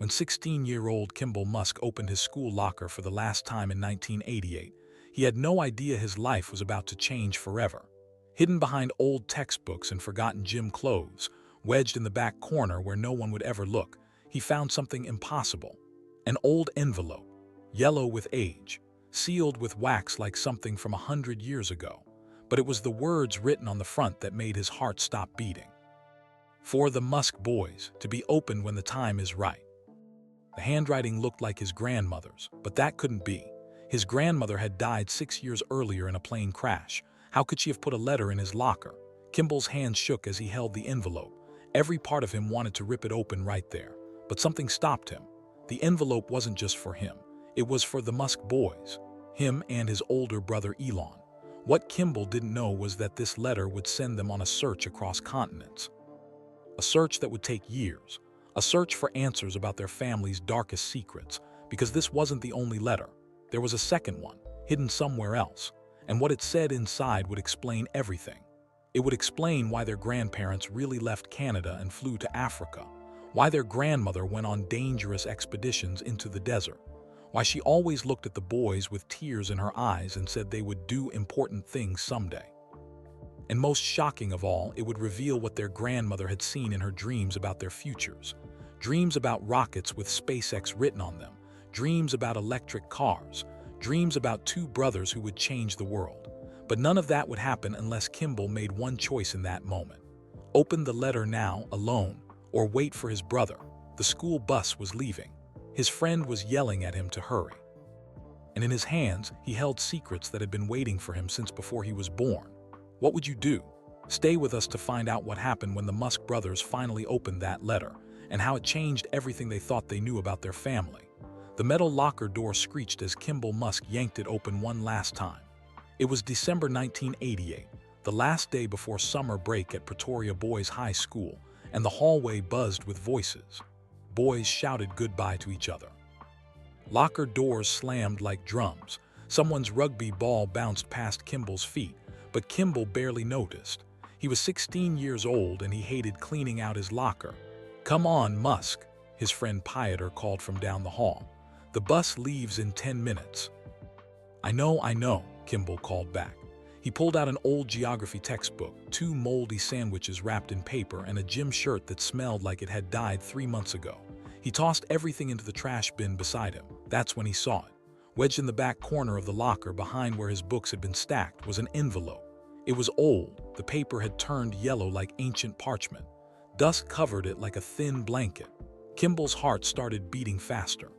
When 16-year-old Kimball Musk opened his school locker for the last time in 1988, he had no idea his life was about to change forever. Hidden behind old textbooks and forgotten gym clothes, wedged in the back corner where no one would ever look, he found something impossible. An old envelope, yellow with age, sealed with wax like something from 100 years ago. But it was the words written on the front that made his heart stop beating. For the Musk boys, to be opened when the time is right. The handwriting looked like his grandmother's, but that couldn't be. His grandmother had died 6 years earlier in a plane crash. How could she have put a letter in his locker? Kimball's hands shook as he held the envelope. Every part of him wanted to rip it open right there. But something stopped him. The envelope wasn't just for him. It was for the Musk boys, him and his older brother Elon. What Kimball didn't know was that this letter would send them on a search across continents. A search that would take years. A search for answers about their family's darkest secrets. Because this wasn't the only letter. There was a second one, hidden somewhere else. And what it said inside would explain everything. It would explain why their grandparents really left Canada and flew to Africa. Why their grandmother went on dangerous expeditions into the desert. Why she always looked at the boys with tears in her eyes and said they would do important things someday. And most shocking of all, it would reveal what their grandmother had seen in her dreams about their futures. Dreams about rockets with SpaceX written on them. Dreams about electric cars. Dreams about two brothers who would change the world. But none of that would happen unless Kimball made one choice in that moment. Open the letter now, alone, or wait for his brother. The school bus was leaving. His friend was yelling at him to hurry. And in his hands, he held secrets that had been waiting for him since before he was born. What would you do? Stay with us to find out what happened when the Musk brothers finally opened that letter, and how it changed everything they thought they knew about their family. The metal locker door screeched as Kimball Musk yanked it open one last time. It was December 1988, the last day before summer break at Pretoria Boys High School, and the hallway buzzed with voices. Boys shouted goodbye to each other. Locker doors slammed like drums. Someone's rugby ball bounced past Kimball's feet, but Kimball barely noticed. He was 16 years old and he hated cleaning out his locker. "Come on, Musk," his friend Pieter called from down the hall. "The bus leaves in 10 minutes. I know, Kimball called back. He pulled out an old geography textbook, 2 moldy sandwiches wrapped in paper, and a gym shirt that smelled like it had died 3 months ago. He tossed everything into the trash bin beside him. That's when he saw it. Wedged in the back corner of the locker behind where his books had been stacked was an envelope. It was old. The paper had turned yellow like ancient parchment. Dust covered it like a thin blanket. Kimball's heart started beating faster.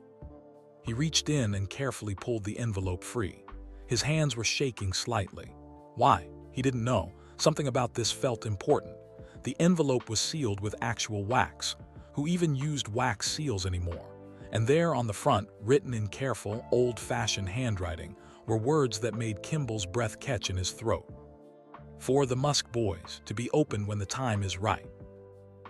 He reached in and carefully pulled the envelope free. His hands were shaking slightly. Why? He didn't know. Something about this felt important. The envelope was sealed with actual wax. Who even used wax seals anymore? And there on the front, written in careful, old-fashioned handwriting, were words that made Kimball's breath catch in his throat. For the Musk boys, to be opened when the time is right.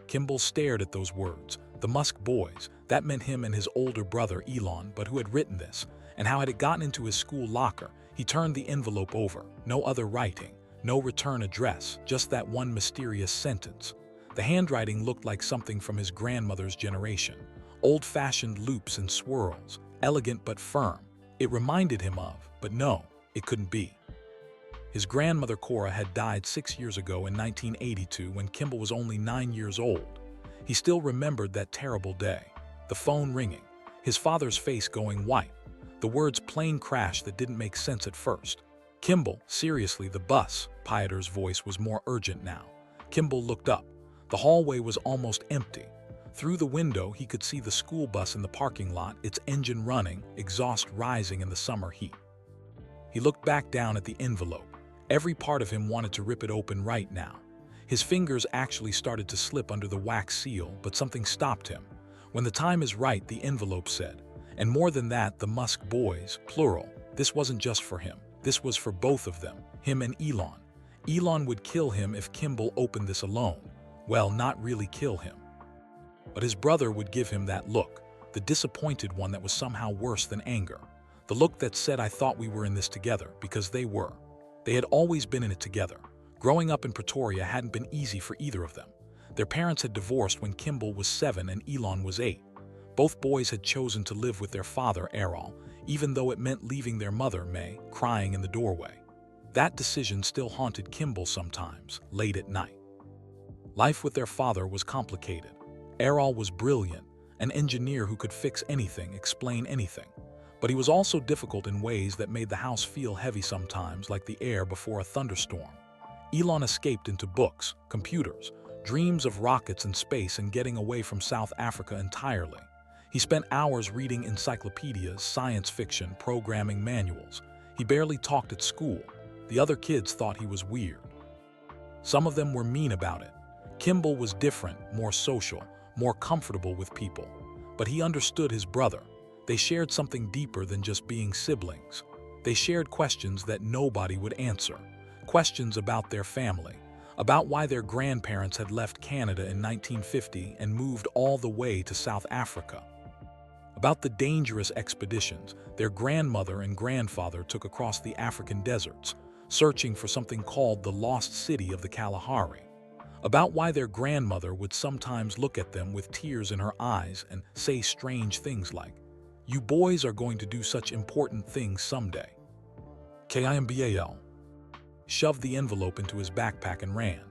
Kimball stared at those words. The Musk boys, that meant him and his older brother Elon, but who had written this? And how had it gotten into his school locker? He turned the envelope over. No other writing, no return address, just that one mysterious sentence. The handwriting looked like something from his grandmother's generation. Old-fashioned loops and swirls, elegant but firm. It reminded him of, but no, it couldn't be. His grandmother Cora had died 6 years ago in 1982 when Kimball was only 9 years old. He still remembered that terrible day. The phone ringing, his father's face going white. The words plane crash that didn't make sense at first. "Kimball, seriously, the bus." Pieter's voice was more urgent now. Kimball looked up. The hallway was almost empty. Through the window, he could see the school bus in the parking lot, its engine running, exhaust rising in the summer heat. He looked back down at the envelope. Every part of him wanted to rip it open right now. His fingers actually started to slip under the wax seal, but something stopped him. When the time is right, the envelope said. And more than that, the Musk boys, plural. This wasn't just for him. This was for both of them, him and Elon. Elon would kill him if Kimball opened this alone. Well, not really kill him. But his brother would give him that look, the disappointed one that was somehow worse than anger. The look that said, "I thought we were in this together," because they were. They had always been in it together. Growing up in Pretoria hadn't been easy for either of them. Their parents had divorced when Kimball was 7 and Elon was 8. Both boys had chosen to live with their father, Errol, even though it meant leaving their mother, May, crying in the doorway. That decision still haunted Kimball sometimes, late at night. Life with their father was complicated. Errol was brilliant, an engineer who could fix anything, explain anything. But he was also difficult in ways that made the house feel heavy sometimes, like the air before a thunderstorm. Elon escaped into books, computers, dreams of rockets and space, and getting away from South Africa entirely. He spent hours reading encyclopedias, science fiction, programming manuals. He barely talked at school. The other kids thought he was weird. Some of them were mean about it. Kimball was different, more social, more comfortable with people. But he understood his brother. They shared something deeper than just being siblings. They shared questions that nobody would answer. Questions about their family, about why their grandparents had left Canada in 1950 and moved all the way to South Africa. About the dangerous expeditions their grandmother and grandfather took across the African deserts, searching for something called the Lost City of the Kalahari. About why their grandmother would sometimes look at them with tears in her eyes and say strange things like, "You boys are going to do such important things someday." Kimball shoved the envelope into his backpack and ran.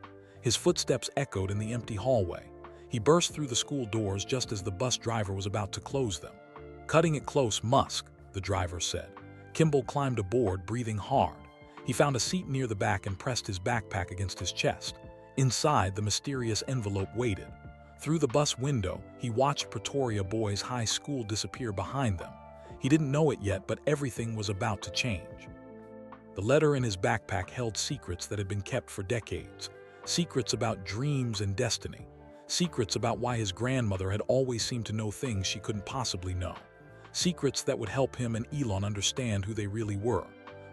His footsteps echoed in the empty hallway. He burst through the school doors just as the bus driver was about to close them. "Cutting it close, Musk," the driver said. Kimball climbed aboard, breathing hard. He found a seat near the back and pressed his backpack against his chest. Inside, the mysterious envelope waited. Through the bus window, he watched Pretoria Boys High School disappear behind them. He didn't know it yet, but everything was about to change. The letter in his backpack held secrets that had been kept for decades. Secrets about dreams and destiny. Secrets about why his grandmother had always seemed to know things she couldn't possibly know. Secrets that would help him and Elon understand who they really were.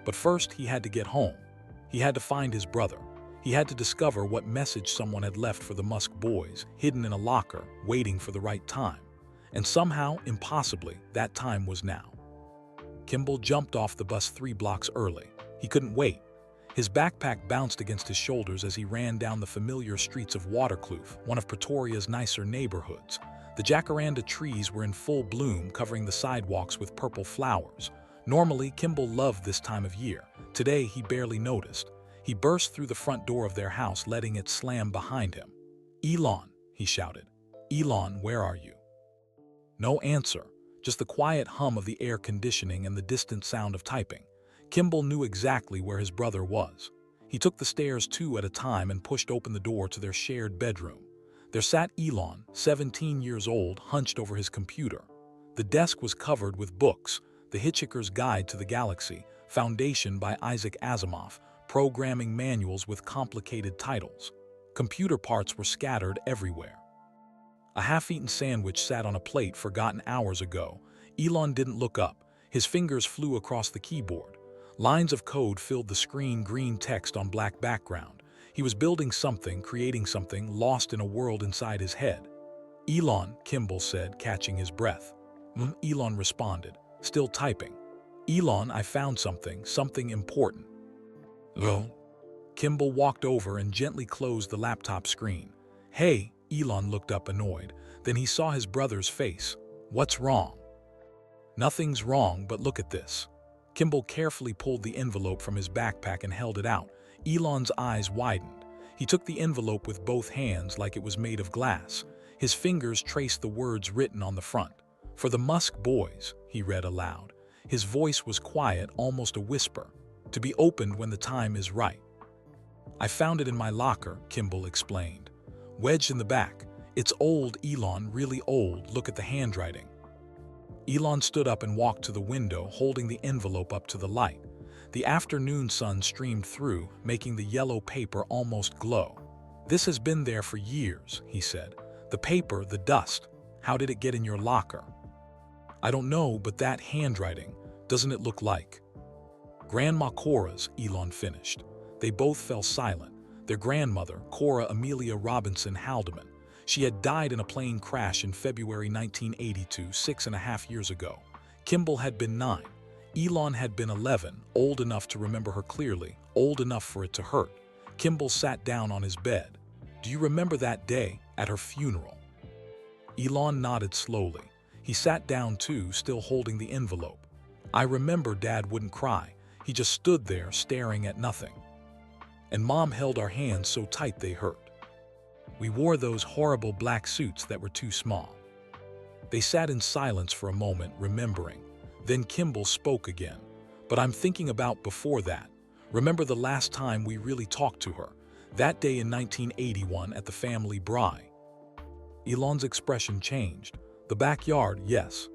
But first, he had to get home. He had to find his brother. He had to discover what message someone had left for the Musk boys, hidden in a locker, waiting for the right time. And somehow, impossibly, that time was now. Kimball jumped off the bus 3 blocks early. He couldn't wait. His backpack bounced against his shoulders as he ran down the familiar streets of Waterkloof, one of Pretoria's nicer neighborhoods. The jacaranda trees were in full bloom, covering the sidewalks with purple flowers. Normally, Kimball loved this time of year. Today, he barely noticed. He burst through the front door of their house, letting it slam behind him. "Elon," he shouted. "Elon, where are you?" No answer, just the quiet hum of the air conditioning and the distant sound of typing. Kimball knew exactly where his brother was. He took the stairs 2 at a time and pushed open the door to their shared bedroom. There sat Elon, 17 years old, hunched over his computer. The desk was covered with books: The Hitchhiker's Guide to the Galaxy, Foundation by Isaac Asimov, programming manuals with complicated titles. Computer parts were scattered everywhere. A half-eaten sandwich sat on a plate forgotten hours ago. Elon didn't look up. His fingers flew across the keyboard. Lines of code filled the screen, green text on black background. He was building something, creating something, lost in a world inside his head. "Elon," Kimball said, catching his breath. Elon responded, still typing. "Elon, I found something important." "Well?" Kimball walked over and gently closed the laptop screen. "Hey," Elon looked up annoyed. Then he saw his brother's face. "What's wrong?" "Nothing's wrong, but look at this." Kimball carefully pulled the envelope from his backpack and held it out. Elon's eyes widened. He took the envelope with both hands like it was made of glass. His fingers traced the words written on the front. "For the Musk boys," he read aloud. His voice was quiet, almost a whisper. "To be opened when the time is right." "I found it in my locker," Kimball explained. "Wedged in the back. It's old, Elon, really old. Look at the handwriting." Elon stood up and walked to the window, holding the envelope up to the light. The afternoon sun streamed through, making the yellow paper almost glow. "This has been there for years," he said. "The paper, the dust. How did it get in your locker?" "I don't know, but that handwriting, doesn't it look like?" "Grandma Cora's," Elon finished. They both fell silent. Their grandmother, Cora Amelia Robinson Haldeman. She had died in a plane crash in February 1982, 6.5 years ago. Kimball had been 9. Elon had been 11, old enough to remember her clearly, old enough for it to hurt. Kimball sat down on his bed. "Do you remember that day, at her funeral?" Elon nodded slowly. He sat down too, still holding the envelope. I remember Dad wouldn't cry. He just stood there staring at nothing. And Mom held our hands so tight they hurt. We wore those horrible black suits that were too small. They sat in silence for a moment, remembering. Then Kimball spoke again. But I'm thinking about before that. Remember the last time we really talked to her? That day in 1981 at the family braai. Elon's expression changed. The backyard, yes.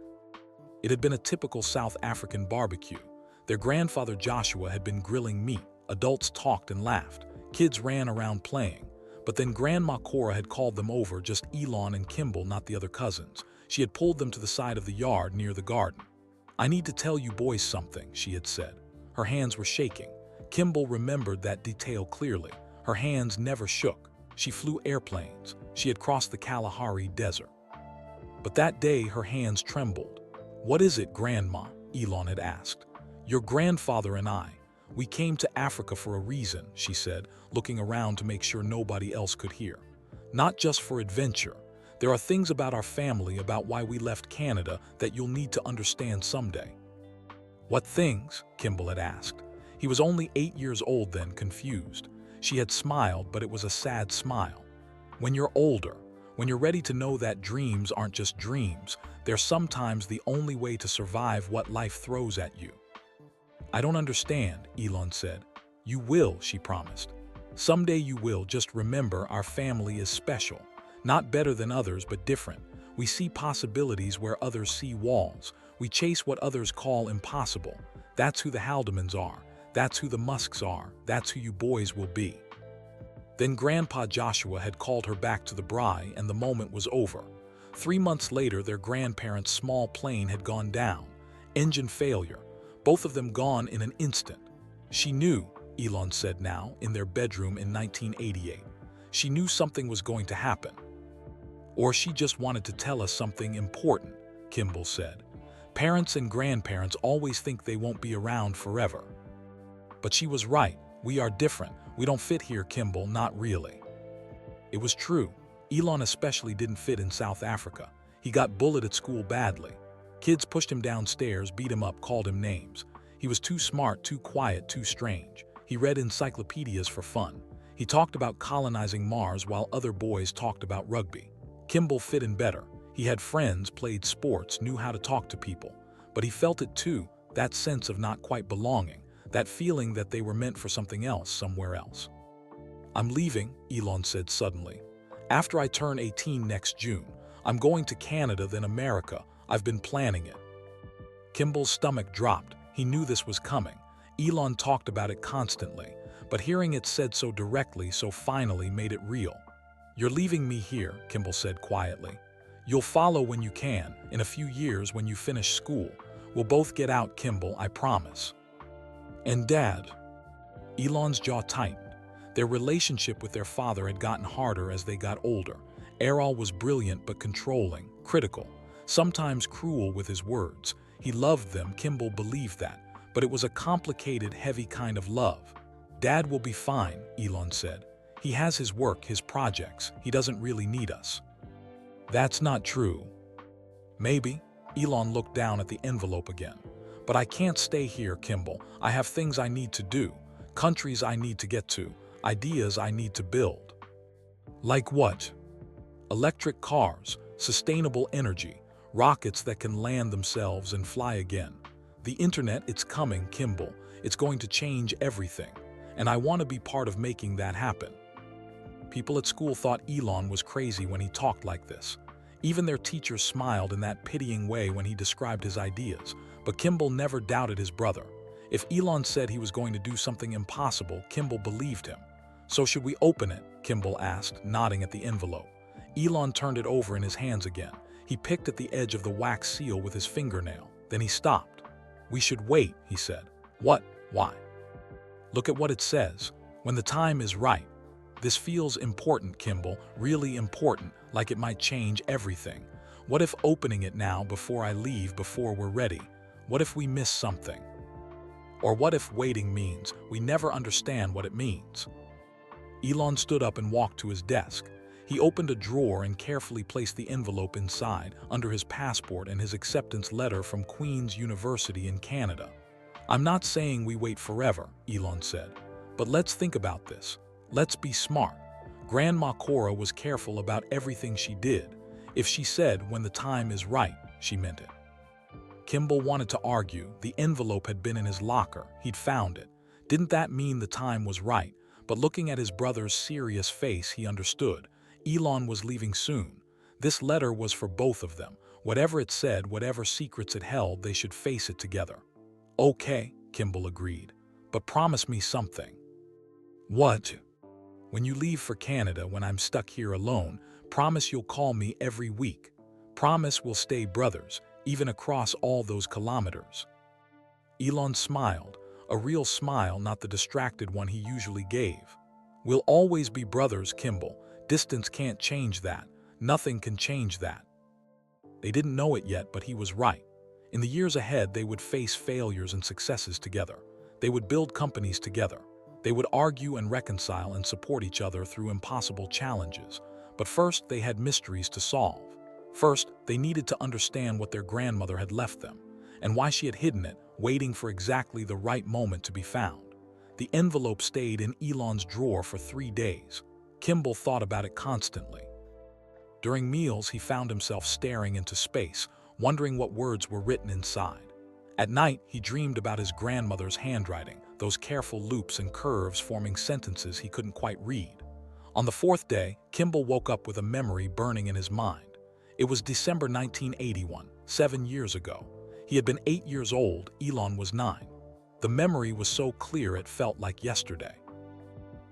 It had been a typical South African barbecue. Their grandfather Joshua had been grilling meat. Adults talked and laughed. Kids ran around playing. But then Grandma Cora had called them over, just Elon and Kimball, not the other cousins. She had pulled them to the side of the yard near the garden. "I need to tell you boys something," she had said. Her hands were shaking. Kimball remembered that detail clearly. Her hands never shook. She flew airplanes. She had crossed the Kalahari Desert. But that day her hands trembled. "What is it, Grandma?" Elon had asked. "Your grandfather and I. We came to Africa for a reason," she said, looking around to make sure nobody else could hear. "Not just for adventure. There are things about our family, about why we left Canada, that you'll need to understand someday." "What things?" Kimball had asked. He was only 8 years old then, confused. She had smiled, but it was a sad smile. "When you're older, when you're ready to know that dreams aren't just dreams, they're sometimes the only way to survive what life throws at you." "I don't understand," Elon said. "You will," she promised. "Someday you will. Just remember, our family is special. Not better than others, but different. We see possibilities where others see walls. We chase what others call impossible. That's who the Haldemans are. That's who the Musks are. That's who you boys will be." Then Grandpa Joshua had called her back to the braai, and the moment was over. 3 months later, their grandparents' small plane had gone down. Engine failure. Both of them gone in an instant. She knew, Elon said now, in their bedroom in 1988. She knew something was going to happen. "Or she just wanted to tell us something important," Kimball said. "Parents and grandparents always think they won't be around forever." But she was right. We are different. We don't fit here, Kimball, not really. It was true. Elon especially didn't fit in South Africa. He got bullied at school badly. Kids pushed him downstairs, beat him up, called him names. He was too smart, too quiet, too strange. He read encyclopedias for fun. He talked about colonizing Mars while other boys talked about rugby. Kimball fit in better. He had friends, played sports, knew how to talk to people. But he felt it too, that sense of not quite belonging, that feeling that they were meant for something else, somewhere else. "I'm leaving," Elon said suddenly. "After I turn 18 next June. I'm going to Canada, then America. I've been planning it." Kimball's stomach dropped. He knew this was coming. Elon talked about it constantly, but hearing it said so directly, so finally, made it real. "You're leaving me here," Kimball said quietly. "You'll follow when you can, in a few years when you finish school. We'll both get out, Kimball, I promise." "And Dad?" Elon's jaw tightened. Their relationship with their father had gotten harder as they got older. Errol was brilliant but controlling, critical, sometimes cruel with his words. He loved them, Kimball believed that, but it was a complicated, heavy kind of love. "Dad will be fine," Elon said. "He has his work, his projects. He doesn't really need us." "That's not true." "Maybe." Elon looked down at the envelope again. "But I can't stay here, Kimball. I have things I need to do, countries I need to get to, ideas I need to build." "Like what?" "Electric cars, sustainable energy, rockets that can land themselves and fly again. The internet, it's coming, Kimball. It's going to change everything. And I want to be part of making that happen." People at school thought Elon was crazy when he talked like this. Even their teachers smiled in that pitying way when he described his ideas. But Kimball never doubted his brother. If Elon said he was going to do something impossible, Kimball believed him. "So should we open it?" Kimball asked, nodding at the envelope. Elon turned it over in his hands again. He picked at the edge of the wax seal with his fingernail. Then he stopped. "We should wait," he said. "What? Why?" "Look at what it says. When the time is right. This feels important, Kimball, really important, like it might change everything. What if opening it now before I leave, before we're ready? What if we miss something? Or what if waiting means we never understand what it means?" Elon stood up and walked to his desk. He opened a drawer and carefully placed the envelope inside, under his passport and his acceptance letter from Queen's University in Canada. "I'm not saying we wait forever," Elon said, "but let's think about this. Let's be smart." Grandma Cora was careful about everything she did. If she said, "when the time is right," she meant it. Kimball wanted to argue. The envelope had been in his locker. He'd found it. Didn't that mean the time was right? But looking at his brother's serious face, he understood. Elon was leaving soon. This letter was for both of them. Whatever it said, whatever secrets it held, they should face it together. "Okay," Kimball agreed, "but promise me something." "What?" "When you leave for Canada, when I'm stuck here alone, promise you'll call me every week. Promise we'll stay brothers, even across all those kilometers." Elon smiled, a real smile, not the distracted one he usually gave. "We'll always be brothers, Kimball. Distance can't change that. Nothing can change that." They didn't know it yet, but he was right. In the years ahead, they would face failures and successes together. They would build companies together. They would argue and reconcile and support each other through impossible challenges. But first, they had mysteries to solve. First, they needed to understand what their grandmother had left them, and why she had hidden it, waiting for exactly the right moment to be found. The envelope stayed in Elon's drawer for 3 days. Kimball thought about it constantly. During meals, he found himself staring into space, wondering what words were written inside. At night, he dreamed about his grandmother's handwriting, those careful loops and curves forming sentences he couldn't quite read. On the 4th day, Kimball woke up with a memory burning in his mind. It was December 1981, 7 years ago. He had been 8 years old, Elon was 9. The memory was so clear it felt like yesterday.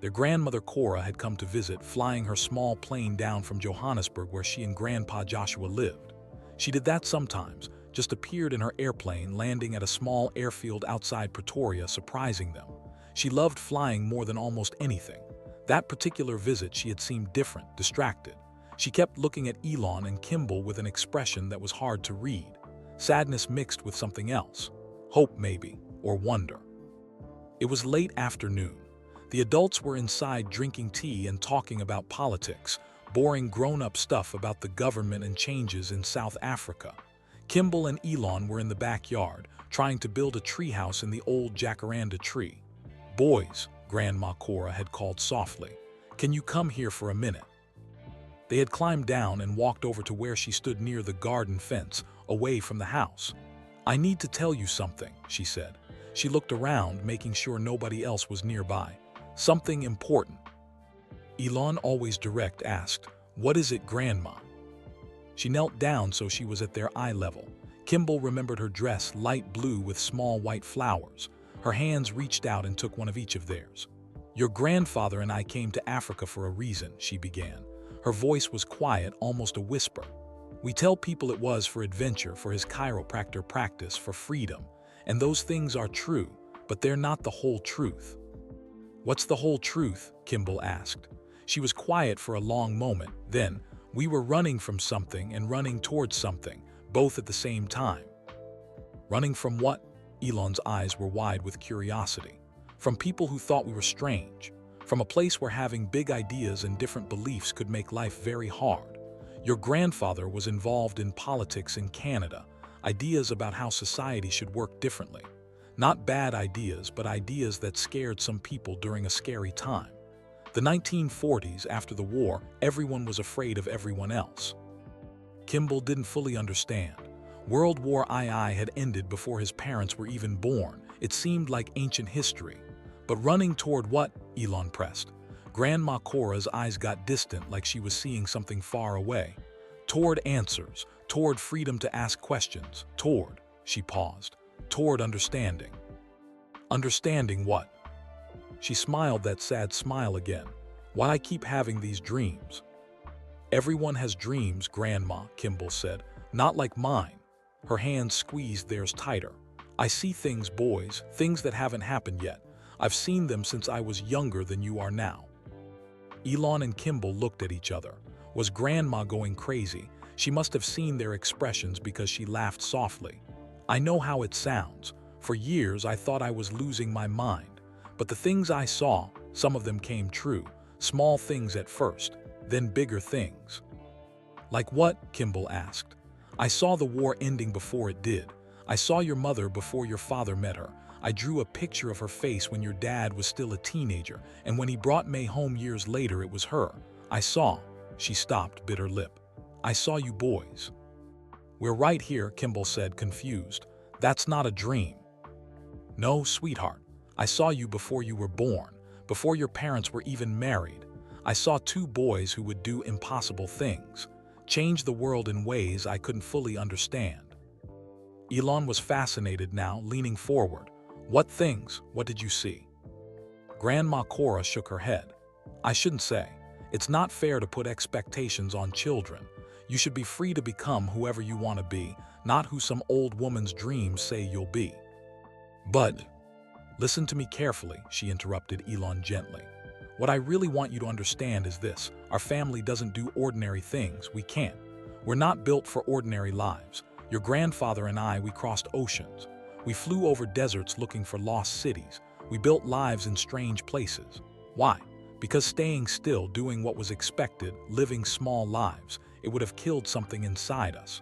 Their grandmother Cora had come to visit, flying her small plane down from Johannesburg, where she and Grandpa Joshua lived. She did that sometimes, just appeared in her airplane, landing at a small airfield outside Pretoria, surprising them. She loved flying more than almost anything. That particular visit, she had seemed different, distracted. She kept looking at Elon and Kimball with an expression that was hard to read. Sadness mixed with something else. Hope, maybe, or wonder. It was late afternoon. The adults were inside drinking tea and talking about politics, boring grown-up stuff about the government and changes in South Africa. Kimball and Elon were in the backyard, trying to build a treehouse in the old jacaranda tree. "Boys," Grandma Cora had called softly, "can you come here for a minute?" They had climbed down and walked over to where she stood near the garden fence, away from the house. "I need to tell you something," she said. She looked around, making sure nobody else was nearby. "Something important." Elon, always direct, asked, "What is it, Grandma?" She knelt down so she was at their eye level. Kimball remembered her dress, light blue with small white flowers. Her hands reached out and took one of each of theirs. "Your grandfather and I came to Africa for a reason," she began. Her voice was quiet, almost a whisper. "We tell people it was for adventure, for his chiropractor practice, for freedom. And those things are true, but they're not the whole truth." "What's the whole truth?" Kimball asked. She was quiet for a long moment. Then, "We were running from something and running towards something, both at the same time." "Running from what?" Elon's eyes were wide with curiosity. "From people who thought we were strange. From a place where having big ideas and different beliefs could make life very hard. Your grandfather was involved in politics in Canada, ideas about how society should work differently. Not bad ideas, but ideas that scared some people during a scary time. The 1940s, after the war, everyone was afraid of everyone else." Kimball didn't fully understand. World War II had ended before his parents were even born. It seemed like ancient history. "But running toward what?" Elon pressed. Grandma Cora's eyes got distant, like she was seeing something far away. "Toward answers, toward freedom to ask questions, toward," she paused, "toward understanding." "Understanding what?" She smiled that sad smile again. "Why I keep having these dreams." "Everyone has dreams, Grandma," Kimball said. "Not like mine." Her hands squeezed theirs tighter. "I see things, boys, things that haven't happened yet. I've seen them since I was younger than you are now." Elon and Kimball looked at each other. Was Grandma going crazy? She must have seen their expressions because she laughed softly. "I know how it sounds. For years I thought I was losing my mind. But the things I saw, some of them came true. Small things at first. then bigger things. Like what? Kimball asked. I saw the war ending before it did. I saw your mother before your father met her. I drew a picture of her face when your dad was still a teenager, and when he brought May home years later, it was her. I saw. She stopped, bit her lip. I saw you boys. We're right here, Kimball said, confused. That's not a dream. No, sweetheart. I saw you before you were born, before your parents were even married. I saw two boys who would do impossible things, change the world in ways I couldn't fully understand. Elon was fascinated now, leaning forward. What things? What did you see? Grandma Cora shook her head. I shouldn't say. It's not fair to put expectations on children. You should be free to become whoever you want to be, not who some old woman's dreams say you'll be. But, listen to me carefully, she interrupted Elon gently. What I really want you to understand is this. Our family doesn't do ordinary things. We can't. We're not built for ordinary lives. Your grandfather and I, we crossed oceans. We flew over deserts looking for lost cities. We built lives in strange places. Why? Because staying still, doing what was expected, living small lives, it would have killed something inside us.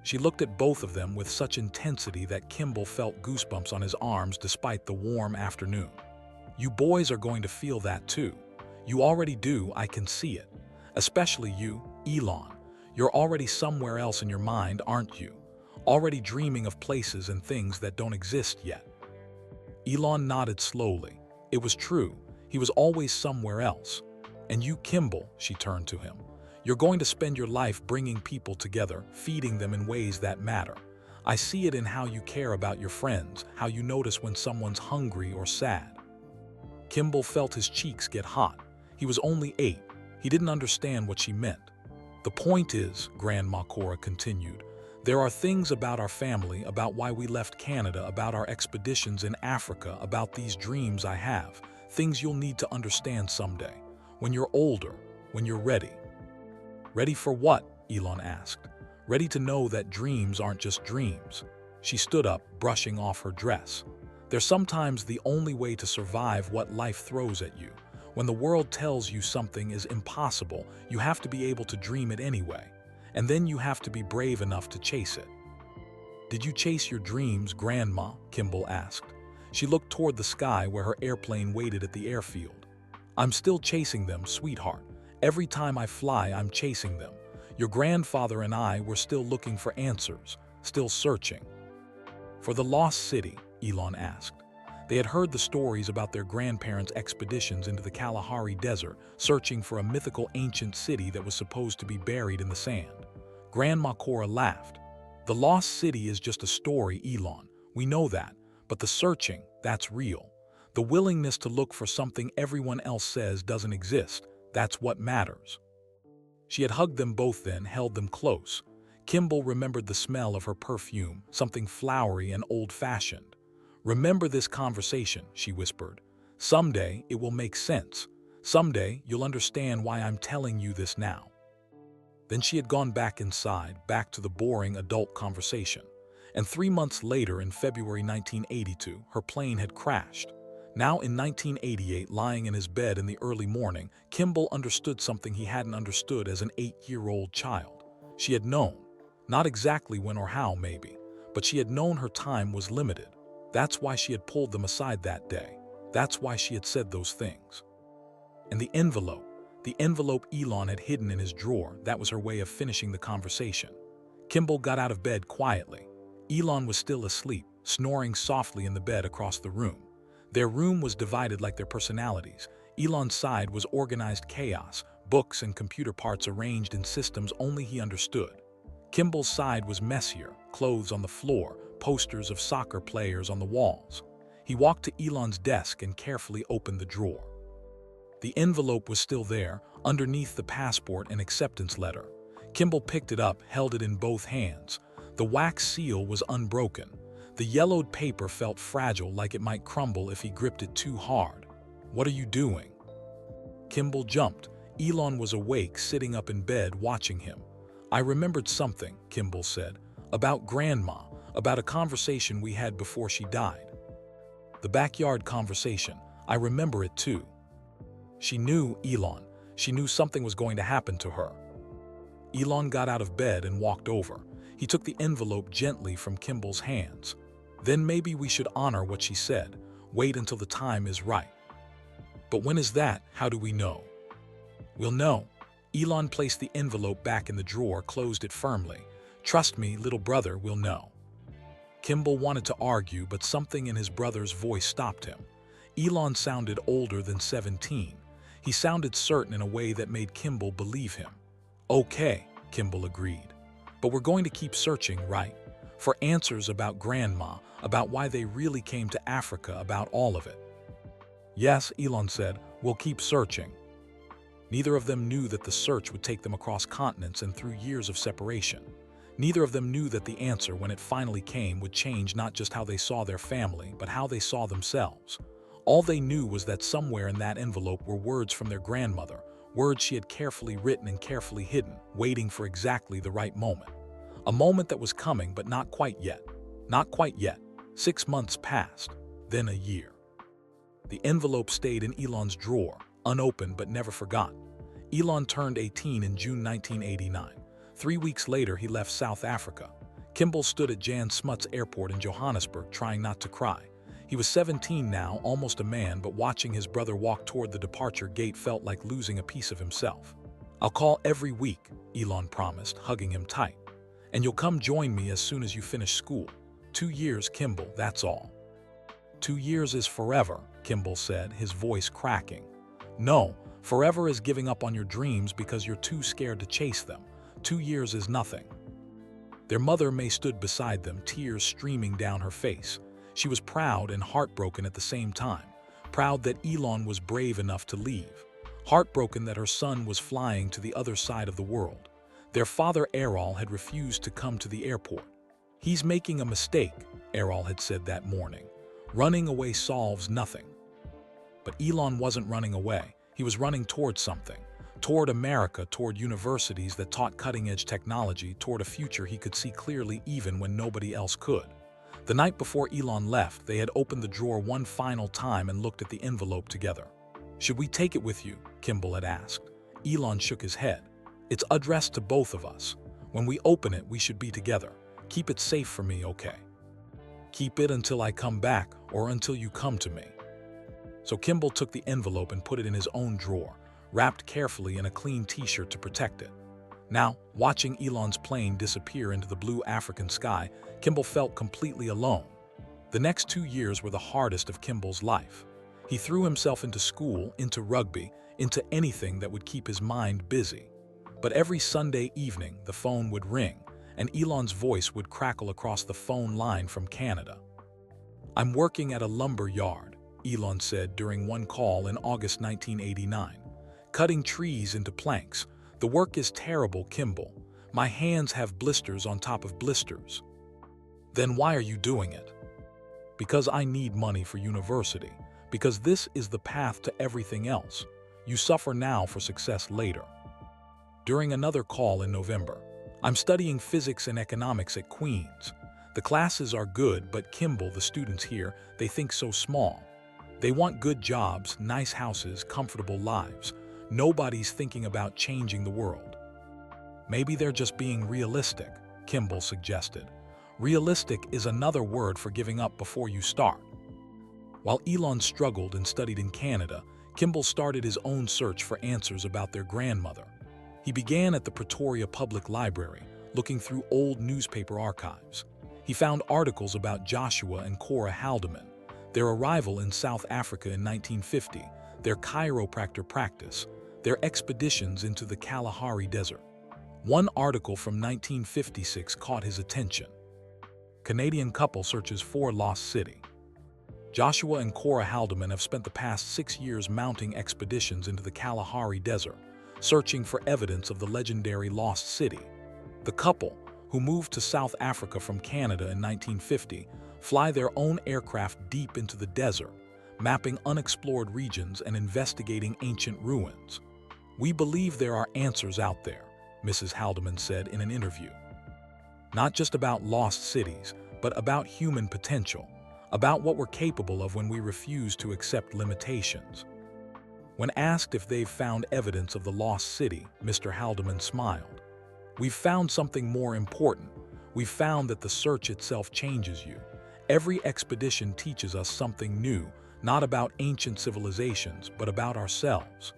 She looked at both of them with such intensity that Kimball felt goosebumps on his arms despite the warm afternoon. You boys are going to feel that too. You already do, I can see it. Especially you, Elon. You're already somewhere else in your mind, aren't you? Already dreaming of places and things that don't exist yet. Elon nodded slowly. It was true. He was always somewhere else. And you, Kimball, she turned to him. You're going to spend your life bringing people together, feeding them in ways that matter. I see it in how you care about your friends, how you notice when someone's hungry or sad. Kimball felt his cheeks get hot. He was only 8. He didn't understand what she meant. The point is, Grandma Cora continued, there are things about our family, about why we left Canada, about our expeditions in Africa, about these dreams I have, things you'll need to understand someday, when you're older, when you're ready. Ready for what? Elon asked. Ready to know that dreams aren't just dreams. She stood up, brushing off her dress. They're sometimes the only way to survive what life throws at you. When the world tells you something is impossible, you have to be able to dream it anyway. And then you have to be brave enough to chase it. Did you chase your dreams, Grandma? Kimball asked. She looked toward the sky where her airplane waited at the airfield. I'm still chasing them, sweetheart. Every time I fly, I'm chasing them. Your grandfather and I were still looking for answers, still searching. For the lost city, Elon asked. They had heard the stories about their grandparents' expeditions into the Kalahari Desert, searching for a mythical ancient city that was supposed to be buried in the sand. Grandma Cora laughed. The lost city is just a story, Elon. We know that. But the searching, that's real. The willingness to look for something everyone else says doesn't exist, that's what matters. She had hugged them both then, held them close. Kimball remembered the smell of her perfume, something flowery and old-fashioned. Remember this conversation, she whispered. Someday it will make sense. Someday you'll understand why I'm telling you this now. Then she had gone back inside, back to the boring adult conversation. And 3 months later, in February 1982, her plane had crashed. Now in 1988, lying in his bed in the early morning, Kimball understood something he hadn't understood as an 8-year-old child. She had known. Not exactly when or how, maybe, but she had known her time was limited. That's why she had pulled them aside that day. That's why she had said those things. And the envelope Elon had hidden in his drawer, that was her way of finishing the conversation. Kimball got out of bed quietly. Elon was still asleep, snoring softly in the bed across the room. Their room was divided like their personalities. Elon's side was organized chaos, books and computer parts arranged in systems only he understood. Kimball's side was messier, clothes on the floor, posters of soccer players on the walls. He walked to Elon's desk and carefully opened the drawer. The envelope was still there, underneath the passport and acceptance letter. Kimball picked it up, held it in both hands. The wax seal was unbroken. The yellowed paper felt fragile, like it might crumble if he gripped it too hard. What are you doing? Kimball jumped. Elon was awake, sitting up in bed, watching him. I remembered something, Kimball said, about Grandma, about a conversation we had before she died. The backyard conversation. I remember it too. She knew, Elon. She knew something was going to happen to her. Elon got out of bed and walked over. He took the envelope gently from Kimball's hands. Then maybe we should honor what she said. Wait until the time is right. But when is that? How do we know? We'll know. Elon placed the envelope back in the drawer, closed it firmly. Trust me, little brother, we'll know. Kimball wanted to argue, but something in his brother's voice stopped him. Elon sounded older than 17. He sounded certain in a way that made Kimball believe him. Okay, Kimball agreed. But we're going to keep searching, right? For answers about Grandma, about why they really came to Africa, about all of it. Yes, Elon said, we'll keep searching. Neither of them knew that the search would take them across continents and through years of separation. Neither of them knew that the answer, when it finally came, would change not just how they saw their family, but how they saw themselves. All they knew was that somewhere in that envelope were words from their grandmother, words she had carefully written and carefully hidden, waiting for exactly the right moment. A moment that was coming, but not quite yet. Not quite yet. 6 months passed, then a year. The envelope stayed in Elon's drawer, unopened but never forgotten. Elon turned 18 in June 1989. 3 weeks later, he left South Africa. Kimball stood at Jan Smuts Airport in Johannesburg, trying not to cry. He was 17 now, almost a man, but watching his brother walk toward the departure gate felt like losing a piece of himself. I'll call every week, Elon promised, hugging him tight. And you'll come join me as soon as you finish school. 2 years, Kimball, that's all. 2 years is forever, Kimball said, his voice cracking. No, forever is giving up on your dreams because you're too scared to chase them. 2 years is nothing. Their mother May stood beside them, tears streaming down her face. She was proud and heartbroken at the same time. Proud that Elon was brave enough to leave. Heartbroken that her son was flying to the other side of the world. Their father Errol had refused to come to the airport. He's making a mistake, Errol had said that morning. Running away solves nothing. But Elon wasn't running away. He was running toward something. Toward America, toward universities that taught cutting-edge technology, toward a future he could see clearly even when nobody else could. The night before Elon left, they had opened the drawer one final time and looked at the envelope together. Should we take it with you? Kimball had asked. Elon shook his head. It's addressed to both of us. When we open it, we should be together. Keep it safe for me, okay? Keep it until I come back or until you come to me. So Kimball took the envelope and put it in his own drawer, wrapped carefully in a clean t-shirt to protect it. Now, watching Elon's plane disappear into the blue African sky, Kimball felt completely alone. The next 2 years were the hardest of Kimball's life. He threw himself into school, into rugby, into anything that would keep his mind busy. But every Sunday evening, the phone would ring, and Elon's voice would crackle across the phone line from Canada. I'm working at a lumber yard, Elon said during one call in August 1989. Cutting trees into planks. The work is terrible, Kimball. My hands have blisters on top of blisters. Then why are you doing it? Because I need money for university. Because this is the path to everything else. You suffer now for success later. During another call in November, I'm studying physics and economics at Queen's. The classes are good, but Kimball, the students here, they think so small. They want good jobs, nice houses, comfortable lives. Nobody's thinking about changing the world. Maybe they're just being realistic, Kimball suggested. Realistic is another word for giving up before you start. While Elon struggled and studied in Canada, Kimball started his own search for answers about their grandmother. He began at the Pretoria Public Library, looking through old newspaper archives. He found articles about Joshua and Cora Haldeman, their arrival in South Africa in 1950, their chiropractor practice, their expeditions into the Kalahari Desert. One article from 1956 caught his attention. Canadian couple searches for lost city. Joshua and Cora Haldeman have spent the past 6 years mounting expeditions into the Kalahari Desert, searching for evidence of the legendary lost city. The couple, who moved to South Africa from Canada in 1950, fly their own aircraft deep into the desert, mapping unexplored regions and investigating ancient ruins. We believe there are answers out there, Mrs. Haldeman said in an interview. Not just about lost cities, but about human potential, about what we're capable of when we refuse to accept limitations. When asked if they've found evidence of the lost city, Mr. Haldeman smiled. We've found something more important. We've found that the search itself changes you. Every expedition teaches us something new, not about ancient civilizations, but about ourselves.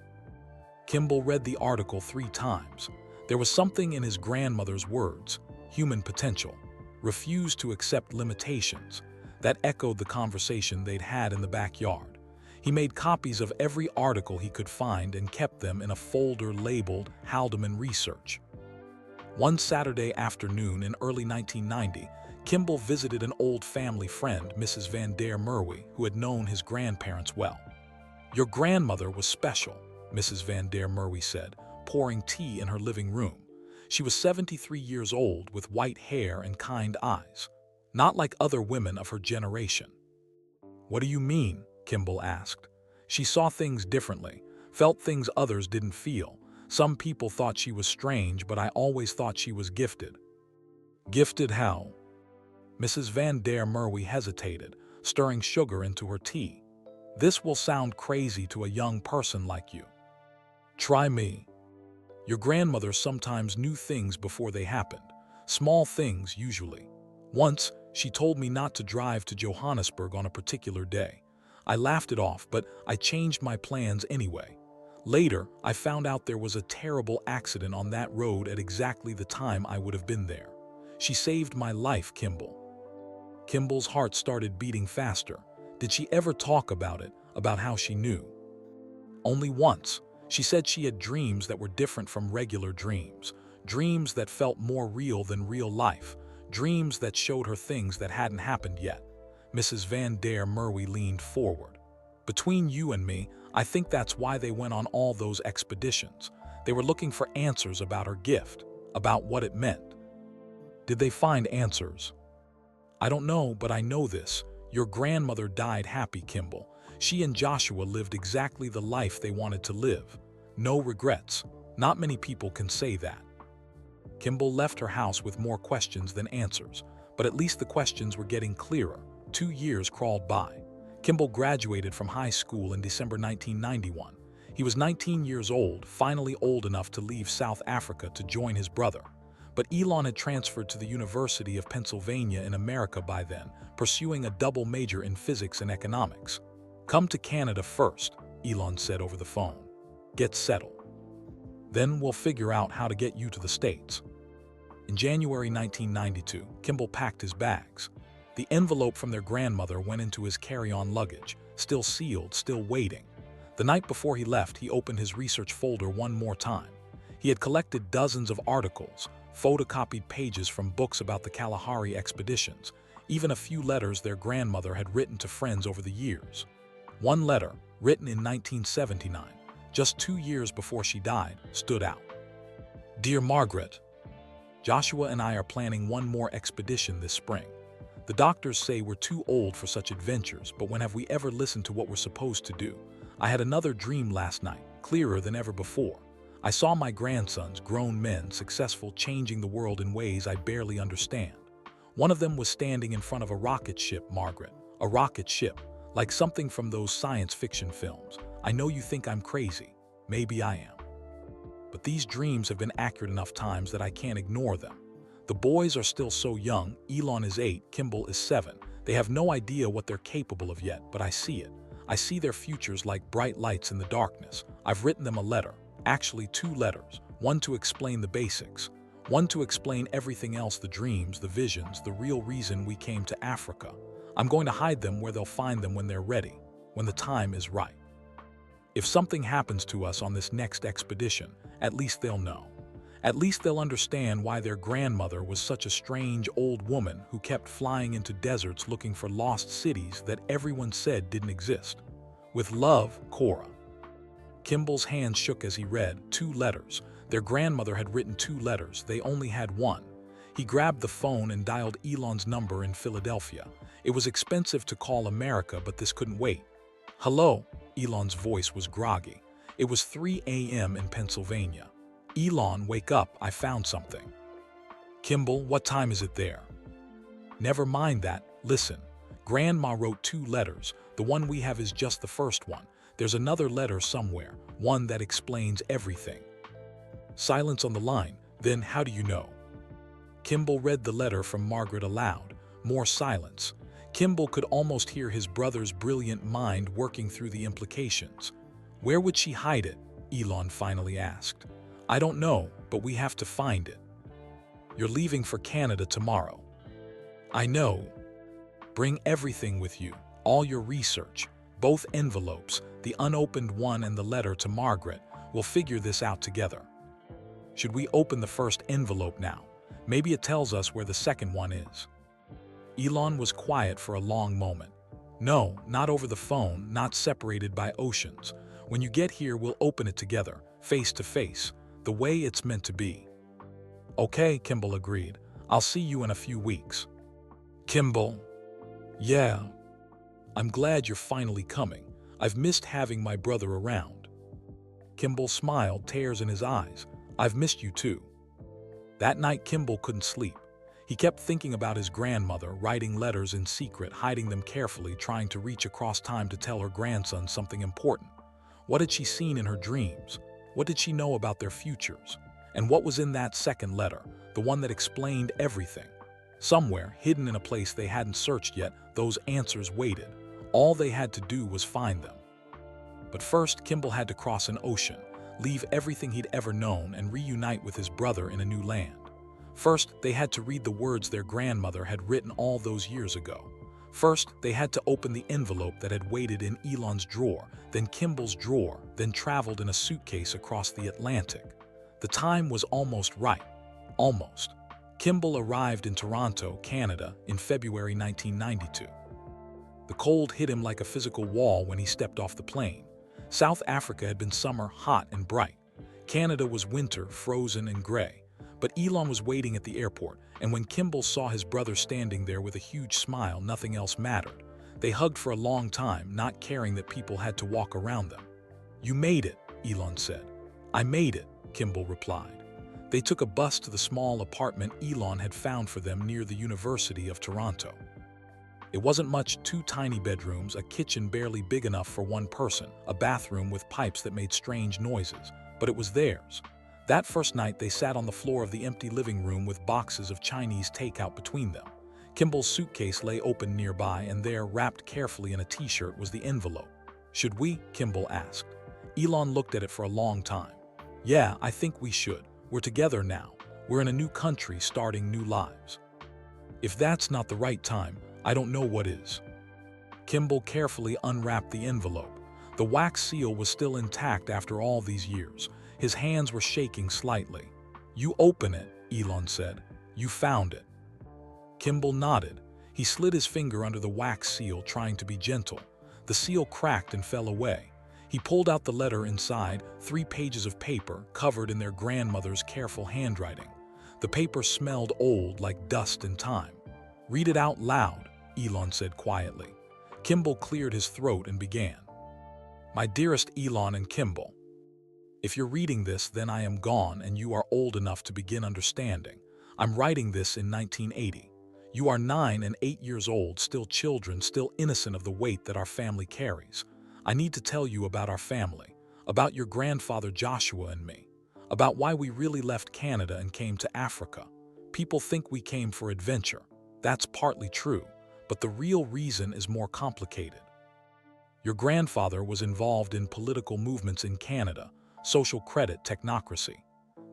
Kimball read the article 3 times. There was something in his grandmother's words, human potential, refused to accept limitations, that echoed the conversation they'd had in the backyard. He made copies of every article he could find and kept them in a folder labeled Haldeman Research. One Saturday afternoon in early 1990, Kimball visited an old family friend, Mrs. Van der Merwe, who had known his grandparents well. "Your grandmother was special," Mrs. Van der Merwe said, pouring tea in her living room. She was 73 years old with white hair and kind eyes, not like other women of her generation. "What do you mean?" Kimball asked. "She saw things differently, felt things others didn't feel. Some people thought she was strange, but I always thought she was gifted." "Gifted how?" Mrs. Van der Merwe hesitated, stirring sugar into her tea. "This will sound crazy to a young person like you." "Try me." "Your grandmother sometimes knew things before they happened. Small things, usually. Once, she told me not to drive to Johannesburg on a particular day. I laughed it off, but I changed my plans anyway. Later, I found out there was a terrible accident on that road at exactly the time I would have been there. She saved my life, Kimball." Kimball's heart started beating faster. Did she ever talk about it, about how she knew? "Only once. She said she had dreams that were different from regular dreams. Dreams that felt more real than real life. Dreams that showed her things that hadn't happened yet." Mrs. Van der Merwe leaned forward. "Between you and me, I think that's why they went on all those expeditions. They were looking for answers about her gift, about what it meant." "Did they find answers?" "I don't know, but I know this. Your grandmother died happy, Kimball. She and Joshua lived exactly the life they wanted to live. No regrets. Not many people can say that." Kimball left her house with more questions than answers, but at least the questions were getting clearer. 2 years crawled by. Kimball graduated from high school in December 1991. He was 19 years old, finally old enough to leave South Africa to join his brother. But Elon had transferred to the University of Pennsylvania in America by then, pursuing a double major in physics and economics. "Come to Canada first," Elon said over the phone. "Get settled. Then we'll figure out how to get you to the States." In January 1992, Kimball packed his bags. The envelope from their grandmother went into his carry-on luggage, still sealed, still waiting. The night before he left, he opened his research folder one more time. He had collected dozens of articles, photocopied pages from books about the Kalahari expeditions, even a few letters their grandmother had written to friends over the years. One letter, written in 1979, just 2 years before she died, stood out. "Dear Margaret, Joshua and I are planning one more expedition this spring. The doctors say we're too old for such adventures, but when have we ever listened to what we're supposed to do? I had another dream last night, clearer than ever before. I saw my grandsons, grown men, successful, changing the world in ways I barely understand. One of them was standing in front of a rocket ship, Margaret. A rocket ship, like something from those science fiction films. I know you think I'm crazy. Maybe I am. But these dreams have been accurate enough times that I can't ignore them. The boys are still so young. Elon is 8, Kimball is 7. They have no idea what they're capable of yet, but I see it. I see their futures like bright lights in the darkness. I've written them a letter, actually 2 letters, one to explain the basics, one to explain everything else, the dreams, the visions, the real reason we came to Africa. I'm going to hide them where they'll find them when they're ready, when the time is right. If something happens to us on this next expedition, at least they'll know. At least they'll understand why their grandmother was such a strange old woman who kept flying into deserts looking for lost cities that everyone said didn't exist. With love, Cora." Kimball's hand shook as he read 2 letters. Their grandmother had written 2 letters. They only had one. He grabbed the phone and dialed Elon's number in Philadelphia. It was expensive to call America, but this couldn't wait. "Hello?" Elon's voice was groggy. It was 3 a.m. in Pennsylvania. "Elon, wake up, I found something." "Kimball, what time is it there?" "Never mind that. Listen. Grandma wrote 2 letters. The one we have is just the first one. There's another letter somewhere, one that explains everything. Silence on the line. Then how do you know? Kimball read the letter from Margaret aloud. More silence. Kimball could almost hear his brother's brilliant mind working through the implications. Where would she hide it? Elon finally asked. I don't know, but we have to find it. You're leaving for Canada tomorrow. I know. Bring everything with you, all your research, both envelopes, the unopened one and the letter to Margaret. We'll figure this out together. Should we open the first envelope now? Maybe it tells us where the second one is. Elon was quiet for a long moment. No, not over the phone, not separated by oceans. When you get here, we'll open it together, face to face, the way it's meant to be. Okay, Kimball agreed. I'll see you in a few weeks. Kimball. Yeah. I'm glad you're finally coming. I've missed having my brother around. Kimball smiled, tears in his eyes. I've missed you too. That night, Kimball couldn't sleep. He kept thinking about his grandmother, writing letters in secret, hiding them carefully, trying to reach across time to tell her grandson something important. What had she seen in her dreams? What did she know about their futures? And what was in that second letter, the one that explained everything? Somewhere, hidden in a place they hadn't searched yet, those answers waited. All they had to do was find them. But first, Kimball had to cross an ocean, leave everything he'd ever known, and reunite with his brother in a new land. First, they had to read the words their grandmother had written all those years ago. First, they had to open the envelope that had waited in Elon's drawer, then Kimball's drawer, then traveled in a suitcase across the Atlantic. The time was almost right. Almost. Kimball arrived in Toronto, Canada, in February 1992. The cold hit him like a physical wall when he stepped off the plane. South Africa had been summer, hot and bright. Canada was winter, frozen and gray. But Elon was waiting at the airport, and when Kimball saw his brother standing there with a huge smile, nothing else mattered. They hugged for a long time, not caring that people had to walk around them. You made it, Elon said. I made it, Kimball replied. They took a bus to the small apartment Elon had found for them near the University of Toronto. It wasn't much, 2 tiny bedrooms, a kitchen barely big enough for one person, a bathroom with pipes that made strange noises, but it was theirs. That first night, they sat on the floor of the empty living room with boxes of Chinese takeout between them. Kimball's suitcase lay open nearby, and there, wrapped carefully in a t-shirt, was the envelope. Should we? Kimball asked. Elon looked at it for a long time. Yeah, I think we should. We're together now. We're in a new country, starting new lives. If that's not the right time, I don't know what is. Kimball carefully unwrapped the envelope. The wax seal was still intact after all these years. His hands were shaking slightly. You open it, Elon said. You found it. Kimball nodded. He slid his finger under the wax seal, trying to be gentle. The seal cracked and fell away. He pulled out the letter inside, 3 pages of paper covered in their grandmother's careful handwriting. The paper smelled old, like dust and time. Read it out loud, Elon said quietly. Kimball cleared his throat and began. My dearest Elon and Kimball, if you're reading this, then I am gone and you are old enough to begin understanding. I'm writing this in 1980. You are 9 and 8 years old, still children, still innocent of the weight that our family carries. I need to tell you about our family, about your grandfather Joshua and me, about why we really left Canada and came to Africa. People think we came for adventure. That's partly true, but the real reason is more complicated. Your grandfather was involved in political movements in Canada, social credit, technocracy.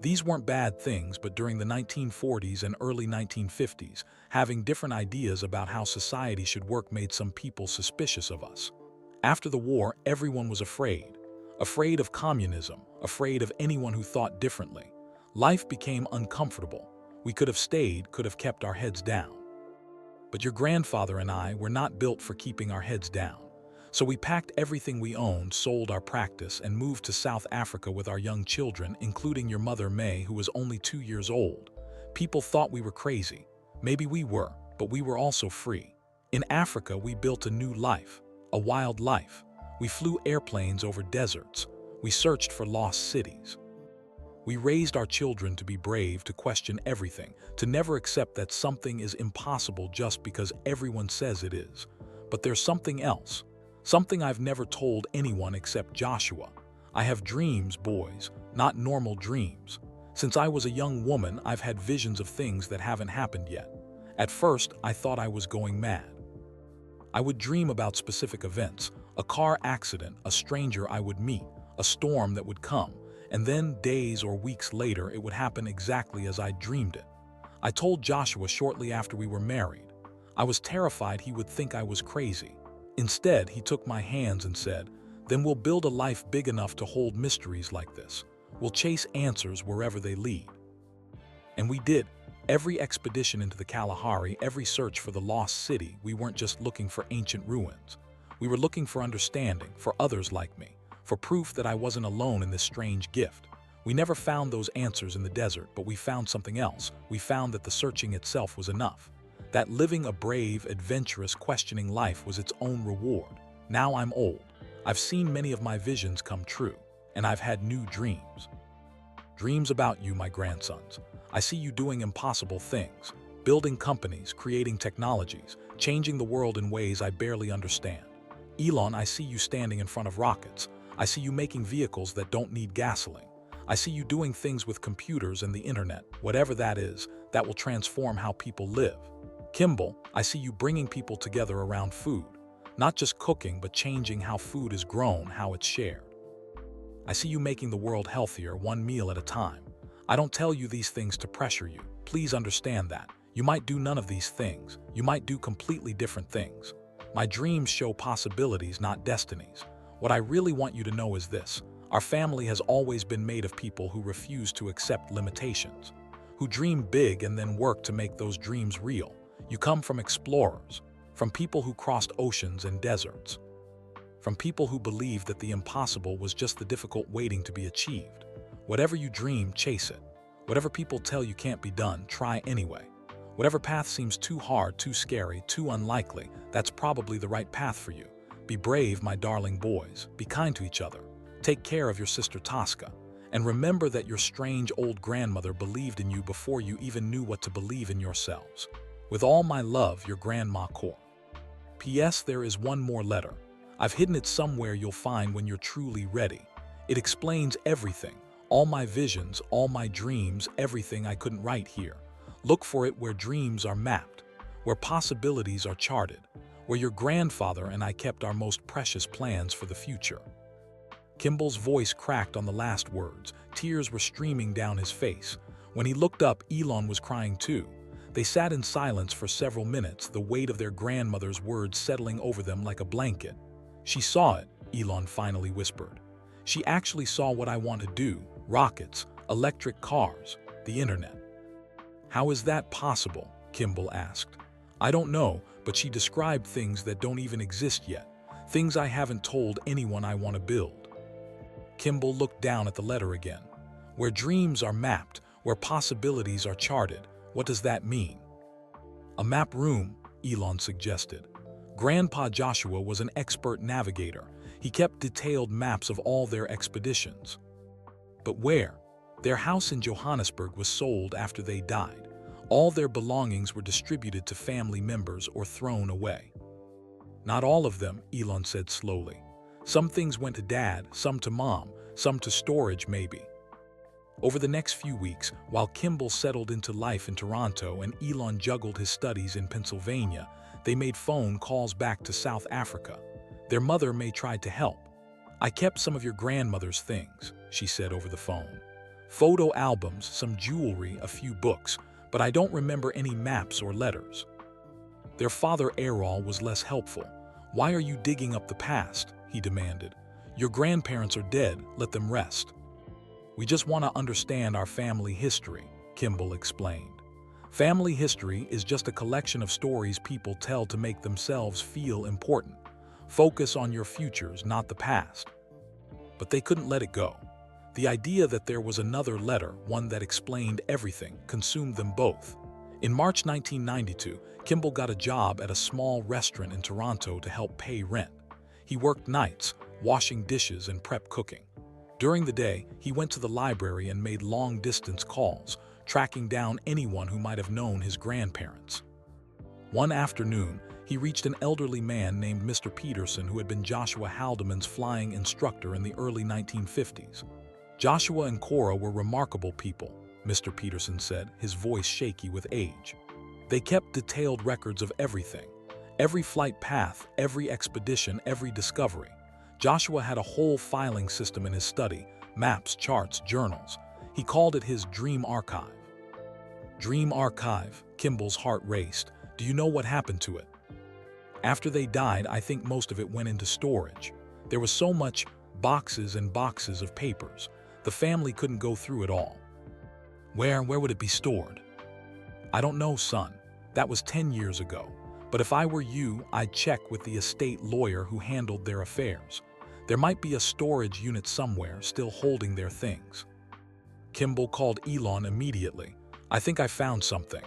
These weren't bad things, but during the 1940s and early 1950s, having different ideas about how society should work made some people suspicious of us. After the war, everyone was afraid. Afraid of communism, afraid of anyone who thought differently. Life became uncomfortable. We could have stayed, could have kept our heads down. But your grandfather and I were not built for keeping our heads down. So we packed everything we owned, sold our practice, and moved to South Africa with our young children, including your mother May, who was only 2 years old. People thought we were crazy. Maybe we were, but we were also free. In Africa, we built a new life, a wild life. We flew airplanes over deserts. We searched for lost cities. We raised our children to be brave, to question everything, to never accept that something is impossible just because everyone says it is. But there's something else. Something I've never told anyone except Joshua. I have dreams, boys, not normal dreams. Since I was a young woman, I've had visions of things that haven't happened yet. At first, I thought I was going mad. I would dream about specific events, a car accident, a stranger I would meet, a storm that would come, and then days or weeks later it would happen exactly as I dreamed it. I told Joshua shortly after we were married. I was terrified he would think I was crazy. Instead, he took my hands and said, "Then we'll build a life big enough to hold mysteries like this. We'll chase answers wherever they lead." And we did. Every expedition into the Kalahari, every search for the lost city, we weren't just looking for ancient ruins. We were looking for understanding, for others like me, for proof that I wasn't alone in this strange gift. We never found those answers in the desert, but we found something else. We found that the searching itself was enough. That living a brave, adventurous, questioning life was its own reward. Now I'm old. I've seen many of my visions come true, and I've had new dreams. Dreams about you, my grandsons. I see you doing impossible things, building companies, creating technologies, changing the world in ways I barely understand. Elon, I see you standing in front of rockets. I see you making vehicles that don't need gasoline. I see you doing things with computers and the internet, whatever that is, that will transform how people live. Kimball, I see you bringing people together around food, not just cooking, but changing how food is grown, how it's shared. I see you making the world healthier, one meal at a time. I don't tell you these things to pressure you. Please understand that. You might do none of these things. You might do completely different things. My dreams show possibilities, not destinies. What I really want you to know is this. Our family has always been made of people who refuse to accept limitations, who dream big and then work to make those dreams real. You come from explorers, from people who crossed oceans and deserts, from people who believed that the impossible was just the difficult waiting to be achieved. Whatever you dream, chase it. Whatever people tell you can't be done, try anyway. Whatever path seems too hard, too scary, too unlikely, that's probably the right path for you. Be brave, my darling boys. Be kind to each other. Take care of your sister Tosca. And remember that your strange old grandmother believed in you before you even knew what to believe in yourselves. With all my love, your Grandma Cor. P.S. There is one more letter. I've hidden it somewhere you'll find when you're truly ready. It explains everything. All my visions, all my dreams, everything I couldn't write here. Look for it where dreams are mapped, where possibilities are charted, where your grandfather and I kept our most precious plans for the future. Kimball's voice cracked on the last words. Tears were streaming down his face. When he looked up, Elon was crying too. They sat in silence for several minutes, the weight of their grandmother's words settling over them like a blanket. She saw it, Elon finally whispered. She actually saw what I want to do. Rockets, electric cars, the internet. How is that possible? Kimball asked. I don't know, but she described things that don't even exist yet. Things I haven't told anyone I want to build. Kimball looked down at the letter again. Where dreams are mapped, where possibilities are charted. What does that mean? A map room, Elon suggested. Grandpa Joshua was an expert navigator. He kept detailed maps of all their expeditions. But where? Their house in Johannesburg was sold after they died. All their belongings were distributed to family members or thrown away. Not all of them, Elon said slowly. Some things went to Dad, some to Mom, some to storage maybe. Over the next few weeks, while Kimball settled into life in Toronto and Elon juggled his studies in Pennsylvania, they made phone calls back to South Africa. Their mother May tried to help. I kept some of your grandmother's things, she said over the phone. Photo albums, some jewelry, a few books, but I don't remember any maps or letters. Their father Errol was less helpful. Why are you digging up the past? He demanded. Your grandparents are dead, let them rest. We just want to understand our family history, Kimball explained. Family history is just a collection of stories people tell to make themselves feel important. Focus on your futures, not the past. But they couldn't let it go. The idea that there was another letter, one that explained everything, consumed them both. In March 1992, Kimball got a job at a small restaurant in Toronto to help pay rent. He worked nights, washing dishes and prep cooking. During the day, he went to the library and made long-distance calls, tracking down anyone who might have known his grandparents. One afternoon, He reached an elderly man named Mr. Peterson, who had been Joshua Haldeman's flying instructor in the early 1950s. Joshua and Cora were remarkable people, Mr. Peterson said, his voice shaky with age. They kept detailed records of everything, every flight path, every expedition, every discovery. Joshua had a whole filing system in his study, maps, charts, journals. He called it his dream archive. Dream archive, Kimball's heart raced. Do you know what happened to it? After they died, I think most of it went into storage. There was so much, boxes and boxes of papers. The family couldn't go through it all. Where would it be stored? I don't know, son. That was 10 years ago. But if I were you, I'd check with the estate lawyer who handled their affairs. There might be a storage unit somewhere still holding their things. Kimball called Elon immediately. I think I found something.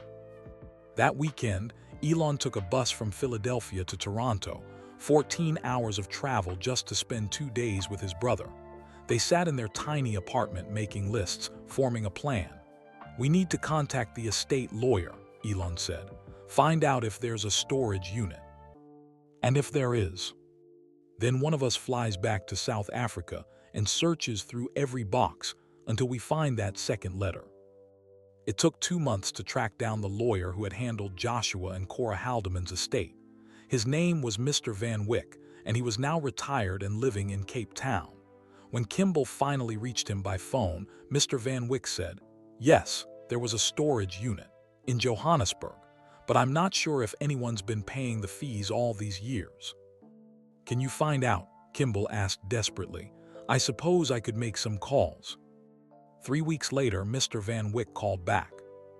That weekend, Elon took a bus from Philadelphia to Toronto, 14 hours of travel just to spend 2 days with his brother. They sat in their tiny apartment making lists, forming a plan. We need to contact the estate lawyer, Elon said. Find out if there's a storage unit. And if there is, then one of us flies back to South Africa and searches through every box until we find that second letter. It took 2 months to track down the lawyer who had handled Joshua and Cora Haldeman's estate. His name was Mr. Van Wyck, and he was now retired and living in Cape Town. When Kimball finally reached him by phone, Mr. Van Wyck said, "Yes, there was a storage unit in Johannesburg, but I'm not sure if anyone's been paying the fees all these years." "Can you find out?" Kimball asked desperately. "I suppose I could make some calls." 3 weeks later, Mr. Van Wyck called back.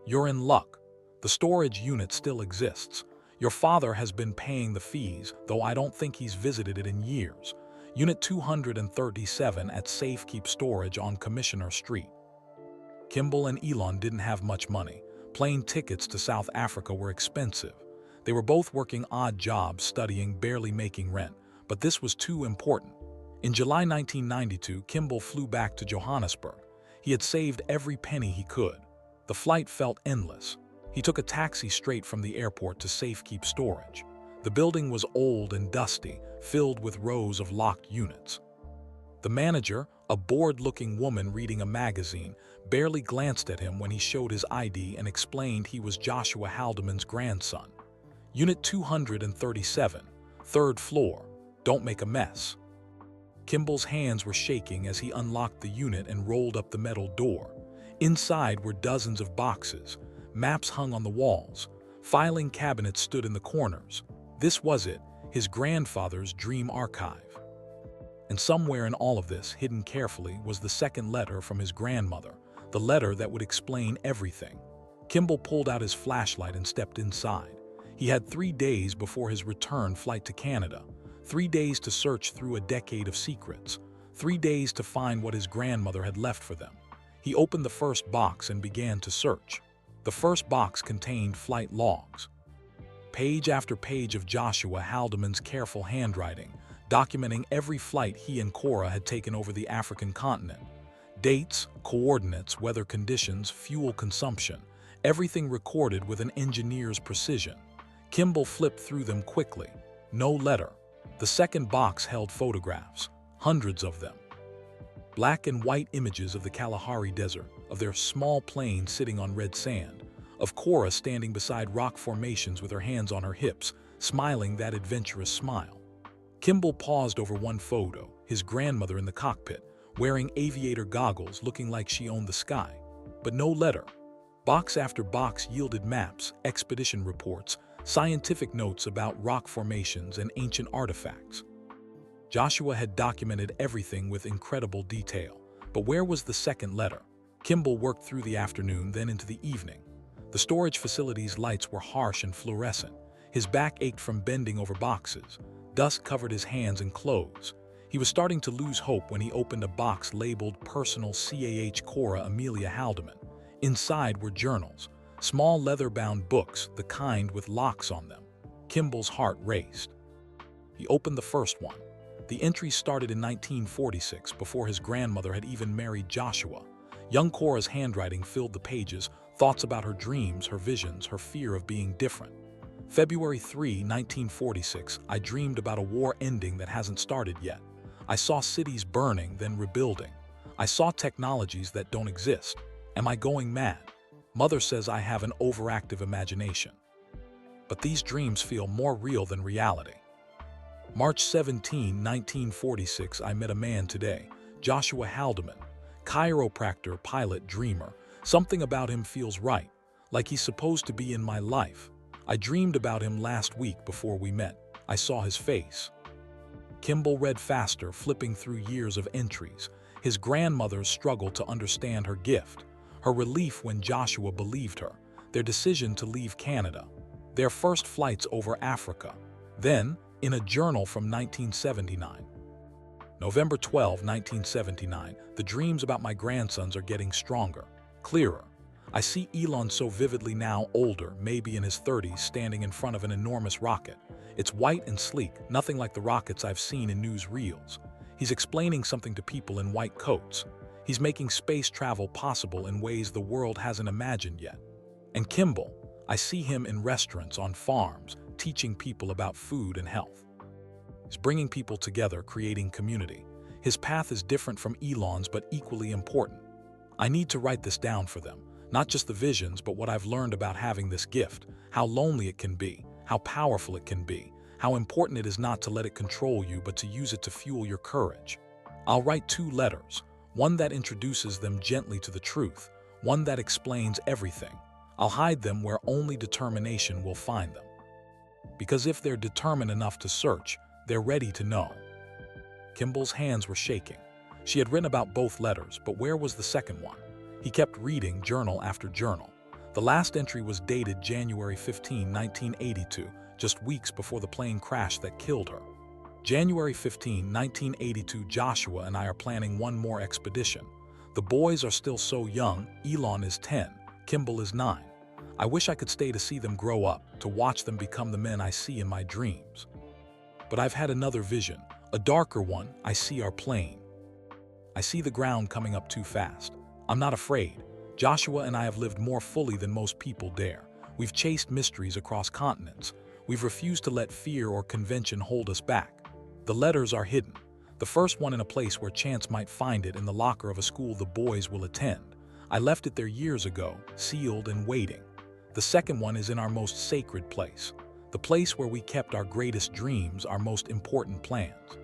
"You're in luck. The storage unit still exists. Your father has been paying the fees, though I don't think he's visited it in years. Unit 237 at Safekeep Storage on Commissioner Street." Kimball and Elon didn't have much money. Plane tickets to South Africa were expensive. They were both working odd jobs, studying, barely making rent. But this was too important. In July 1992, Kimball flew back to Johannesburg. He had saved every penny he could. The flight felt endless. He took a taxi straight from the airport to Safekeep Storage. The building was old and dusty, filled with rows of locked units. The manager, a bored-looking woman reading a magazine, barely glanced at him when he showed his ID and explained he was Joshua Haldeman's grandson. "Unit 237, 3rd floor. Don't make a mess." Kimball's hands were shaking as he unlocked the unit and rolled up the metal door. Inside were dozens of boxes. Maps hung on the walls. Filing cabinets stood in the corners. This was it, his grandfather's dream archive. And somewhere in all of this, hidden carefully, was the second letter from his grandmother, the letter that would explain everything. Kimball pulled out his flashlight and stepped inside. He had 3 days before his return flight to Canada. 3 days to search through a decade of secrets. 3 days to find what his grandmother had left for them. He opened the first box and began to search. The first box contained flight logs. Page after page of Joshua Haldeman's careful handwriting, documenting every flight he and Cora had taken over the African continent. Dates, coordinates, weather conditions, fuel consumption, everything recorded with an engineer's precision. Kimball flipped through them quickly. No letter. The second box held photographs, hundreds of them. Black and white images of the Kalahari Desert, of their small plane sitting on red sand, of Cora standing beside rock formations with her hands on her hips, smiling that adventurous smile. Kimball paused over one photo, his grandmother in the cockpit, wearing aviator goggles, looking like she owned the sky. But no letter. Box after box yielded maps, expedition reports, scientific notes about rock formations and ancient artifacts. Joshua had documented everything with incredible detail. But where was the second letter? Kimball worked through the afternoon, then into the evening. The storage facility's lights were harsh and fluorescent. His back ached from bending over boxes. Dust covered his hands and clothes. He was starting to lose hope when he opened a box labeled Personal CAH Cora Amelia Haldeman. Inside were journals, small leather-bound books, the kind with locks on them. Kimball's heart raced. He opened the first one. The entry started in 1946, before his grandmother had even married Joshua. Young Cora's handwriting filled the pages, thoughts about her dreams, her visions, her fear of being different. February 3, 1946, I dreamed about a war ending that hasn't started yet. I saw cities burning, then rebuilding. I saw technologies that don't exist. Am I going mad? Mother says I have an overactive imagination. But these dreams feel more real than reality. March 17, 1946, I met a man today, Joshua Haldeman, chiropractor, pilot, dreamer. Something about him feels right, like he's supposed to be in my life. I dreamed about him last week before we met. I saw his face. Kimball read faster, flipping through years of entries. His grandmother's struggle to understand her gift, her relief when Joshua believed her, their decision to leave Canada, their first flights over Africa. Then, in a journal from 1979. November 12, 1979, the dreams about my grandsons are getting stronger, clearer. I see Elon so vividly now, older, maybe in his 30s, standing in front of an enormous rocket. It's white and sleek, nothing like the rockets I've seen in newsreels. He's explaining something to people in white coats. He's making space travel possible in ways the world hasn't imagined yet. And Kimball, I see him in restaurants, on farms, teaching people about food and health. He's bringing people together, creating community. His path is different from Elon's, but equally important. I need to write this down for them. Not just the visions, but what I've learned about having this gift, how lonely it can be, how powerful it can be, how important it is not to let it control you, but to use it to fuel your courage. I'll write 2 letters, one that introduces them gently to the truth, one that explains everything. I'll hide them where only determination will find them. Because if they're determined enough to search, they're ready to know. Kimball's hands were shaking. She had written about both letters, but where was the second one? He kept reading journal after journal. The last entry was dated January 15, 1982, just weeks before the plane crash that killed her. January 15, 1982, Joshua and I are planning one more expedition. The boys are still so young. Elon is 10, Kimball is 9. I wish I could stay to see them grow up, to watch them become the men I see in my dreams. But I've had another vision, a darker one. I see our plane. I see the ground coming up too fast. I'm not afraid. Joshua and I have lived more fully than most people dare. We've chased mysteries across continents. We've refused to let fear or convention hold us back. The letters are hidden. The first one in a place where chance might find it, in the locker of a school the boys will attend. I left it there years ago, sealed and waiting. The second one is in our most sacred place, the place where we kept our greatest dreams, our most important plans.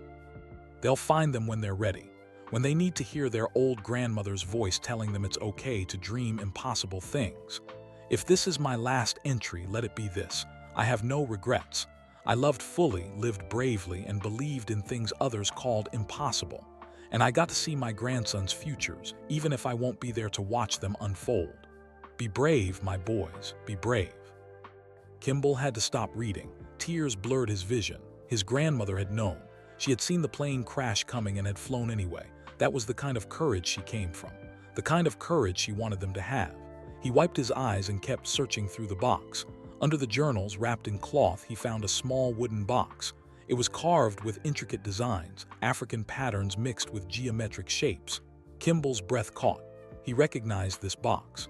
They'll find them when they're ready. When they need to hear their old grandmother's voice telling them it's okay to dream impossible things. If this is my last entry, let it be this. I have no regrets. I loved fully, lived bravely, and believed in things others called impossible. And I got to see my grandsons' futures, even if I won't be there to watch them unfold. Be brave, my boys, be brave. Kimball had to stop reading. Tears blurred his vision. His grandmother had known. She had seen the plane crash coming and had flown anyway. That was the kind of courage she came from, the kind of courage she wanted them to have. He wiped his eyes and kept searching through the box. Under the journals, wrapped in cloth, he found a small wooden box. It was carved with intricate designs, African patterns mixed with geometric shapes. Kimball's breath caught. He recognized this box.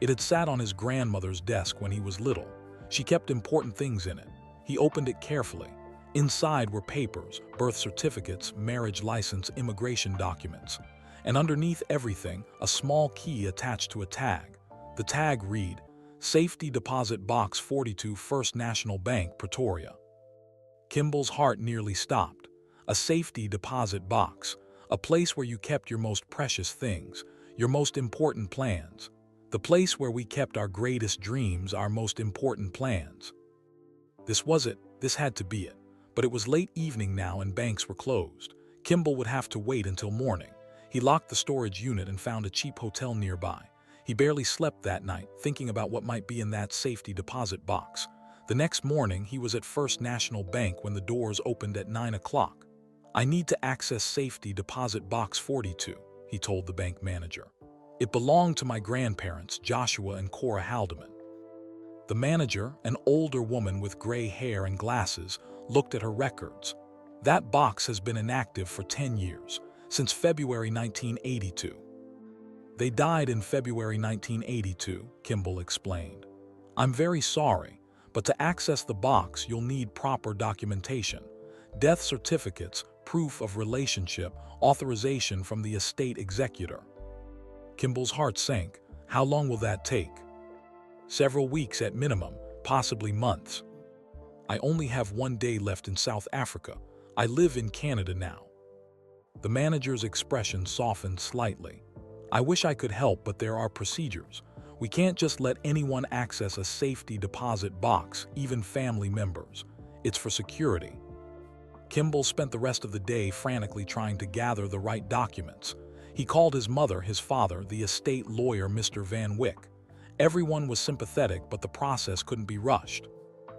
It had sat on his grandmother's desk when he was little. She kept important things in it. He opened it carefully. Inside were papers, birth certificates, marriage license, immigration documents. And underneath everything, a small key attached to a tag. The tag read, Safety Deposit Box 42, First National Bank, Pretoria. Kimball's heart nearly stopped. A safety deposit box, a place where you kept your most precious things, your most important plans. The place where we kept our greatest dreams, our most important plans. This was it. This had to be it. But it was late evening now and banks were closed. Kimball would have to wait until morning. He locked the storage unit and found a cheap hotel nearby. He barely slept that night, thinking about what might be in that safety deposit box. The next morning, he was at First National Bank when the doors opened at 9 o'clock. I need to access safety deposit box 42, he told the bank manager. It belonged to my grandparents, Joshua and Cora Haldeman. The manager, an older woman with gray hair and glasses, looked at her records. That box has been inactive for 10 years, since February 1982. They died in February 1982, Kimball explained. I'm very sorry, But to access the box, you'll need proper documentation: death certificates, proof of relationship, authorization from the estate executor. Kimball's heart sank. How long will that take? Several weeks at minimum, possibly months. I only have 1 day left in South Africa. I live in Canada now. The manager's expression softened slightly. I wish I could help, but there are procedures. We can't just let anyone access a safety deposit box, even family members. It's for security. Kimball spent the rest of the day frantically trying to gather the right documents. He called his mother, his father, the estate lawyer, Mr. Van Wyck. Everyone was sympathetic, but the process couldn't be rushed.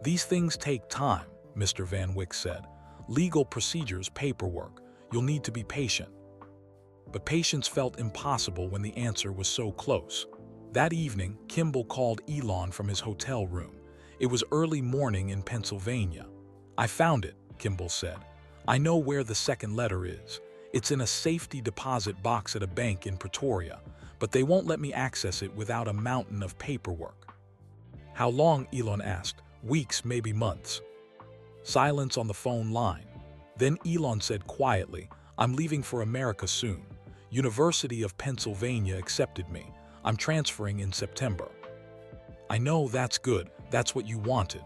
"These things take time," Mr. Van Wyck said. "Legal procedures, paperwork. You'll need to be patient." But patience felt impossible when the answer was so close. That evening, Kimball called Elon from his hotel room. It was early morning in Pennsylvania. "I found it," Kimball said. "I know where the second letter is. It's in a safety deposit box at a bank in Pretoria, but they won't let me access it without a mountain of paperwork." "How long?" Elon asked. "Weeks, maybe months." Silence on the phone line. Then Elon said quietly, "I'm leaving for America soon. University of Pennsylvania accepted me. I'm transferring in September." "I know, that's good. That's what you wanted."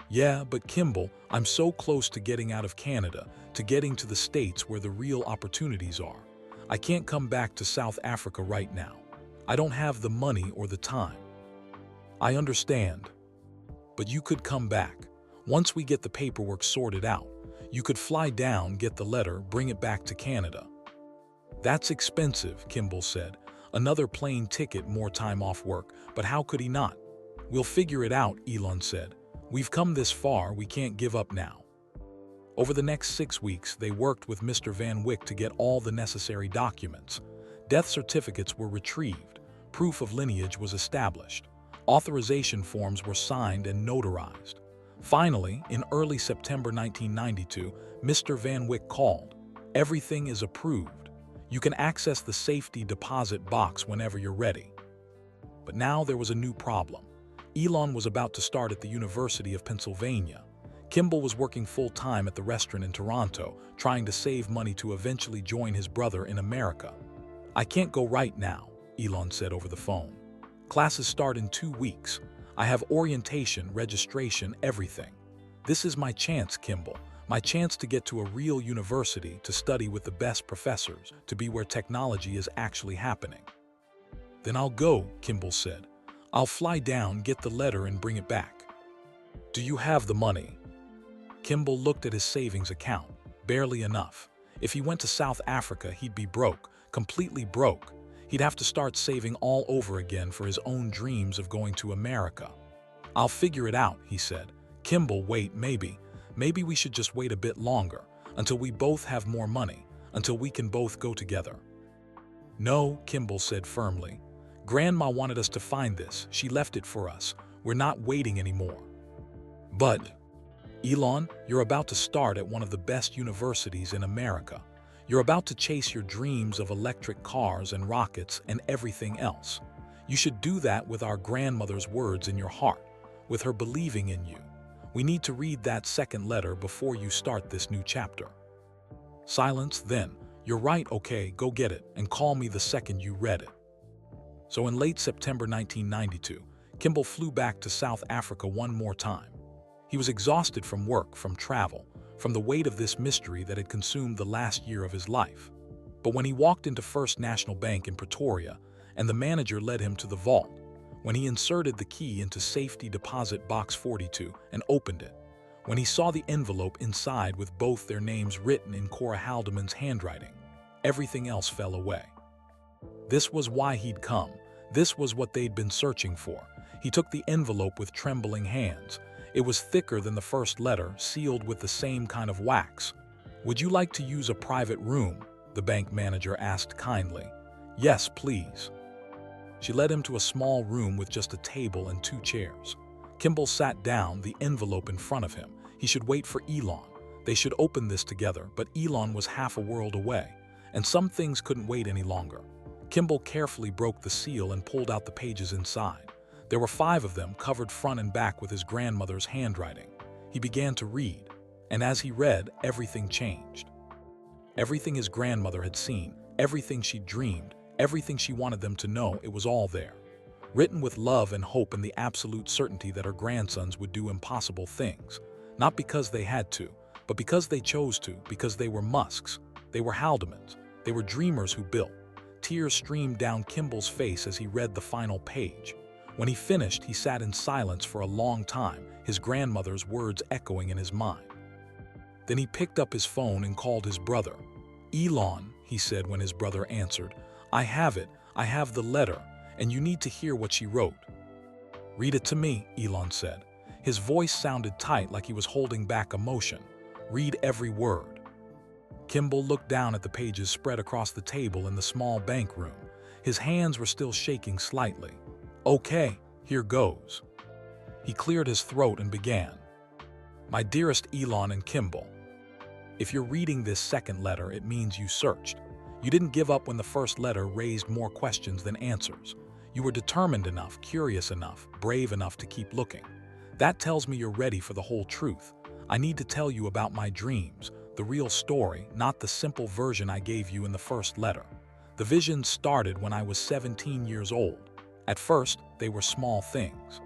"Yeah, but Kimball, I'm so close to getting out of Canada, to getting to the States where the real opportunities are. I can't come back to South Africa right now. I don't have the money or the time." "I understand. But you could come back. Once we get the paperwork sorted out, you could fly down, get the letter, bring it back to Canada." "That's expensive," Kimball said. "Another plane ticket, more time off work, but how could he not?" "We'll figure it out," Elon said. "We've come this far, we can't give up now." Over the next 6 weeks, they worked with Mr. Van Wyck to get all the necessary documents. Death certificates were retrieved. Proof of lineage was established. Authorization forms were signed and notarized. Finally, in early September 1992, Mr. Van Wyck called. "Everything is approved. You can access the safety deposit box whenever you're ready." But now there was a new problem. Elon was about to start at the University of Pennsylvania. Kimball was working full-time at the restaurant in Toronto, trying to save money to eventually join his brother in America. "I can't go right now," Elon said over the phone. "Classes start in 2 weeks. I have orientation, registration, everything. This is my chance, Kimball. My chance to get to a real university, to study with the best professors, to be where technology is actually happening." "Then I'll go," Kimball said. "I'll fly down, get the letter, and bring it back." "Do you have the money?" Kimball looked at his savings account. Barely enough. If he went to South Africa, he'd be broke, completely broke. He'd have to start saving all over again for his own dreams of going to America. "I'll figure it out," he said. "Kimball, wait, maybe we should just wait a bit longer, until we both have more money, until we can both go together." "No," Kimball said firmly. "Grandma wanted us to find this. She left it for us. We're not waiting anymore." "But, Elon, you're about to start at one of the best universities in America. You're about to chase your dreams of electric cars and rockets and everything else. You should do that with our grandmother's words in your heart, with her believing in you. We need to read that second letter before you start this new chapter." Silence. Then, "You're right, okay, go get it, and call me the second you read it." So in late September 1992, Kimball flew back to South Africa one more time. He was exhausted from work, from travel, from the weight of this mystery that had consumed the last year of his life. But when he walked into First National Bank in Pretoria, and the manager led him to the vault, when he inserted the key into safety deposit box 42 and opened it, when he saw the envelope inside with both their names written in Cora Haldeman's handwriting, everything else fell away. This was why he'd come. This was what they'd been searching for. He took the envelope with trembling hands. It was thicker than the first letter, sealed with the same kind of wax. "Would you like to use a private room?" the bank manager asked kindly. "Yes, please." She led him to a small room with just a table and 2 chairs. Kimball sat down, the envelope in front of him. He should wait for Elon. They should open this together, but Elon was half a world away, and some things couldn't wait any longer. Kimball carefully broke the seal and pulled out the pages inside. There were 5 of them, covered front and back with his grandmother's handwriting. He began to read, and as he read, everything changed. Everything his grandmother had seen, everything she dreamed, everything she wanted them to know, it was all there. Written with love and hope and the absolute certainty that her grandsons would do impossible things. Not because they had to, but because they chose to, because they were Musks, they were Haldemans, they were dreamers who built. Tears streamed down Kimball's face as he read the final page. When he finished, he sat in silence for a long time, his grandmother's words echoing in his mind. Then he picked up his phone and called his brother. "Elon," he said when his brother answered, "I have it, I have the letter, and you need to hear what she wrote." "Read it to me," Elon said. His voice sounded tight, like he was holding back emotion. "Read every word." Kimball looked down at the pages spread across the table in the small bank room. His hands were still shaking slightly. "Okay, here goes." He cleared his throat and began. "My dearest Elon and Kimball, if you're reading this second letter, it means you searched. You didn't give up when the first letter raised more questions than answers. You were determined enough, curious enough, brave enough to keep looking. That tells me you're ready for the whole truth. I need to tell you about my dreams, the real story, not the simple version I gave you in the first letter. The visions started when I was 17 years old. At first, they were small things.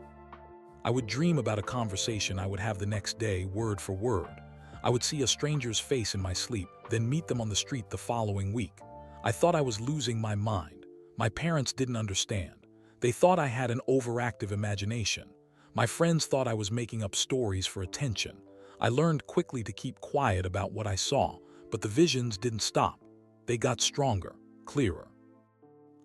I would dream about a conversation I would have the next day, word for word. I would see a stranger's face in my sleep, then meet them on the street the following week. I thought I was losing my mind. My parents didn't understand. They thought I had an overactive imagination. My friends thought I was making up stories for attention. I learned quickly to keep quiet about what I saw, but the visions didn't stop. They got stronger, clearer.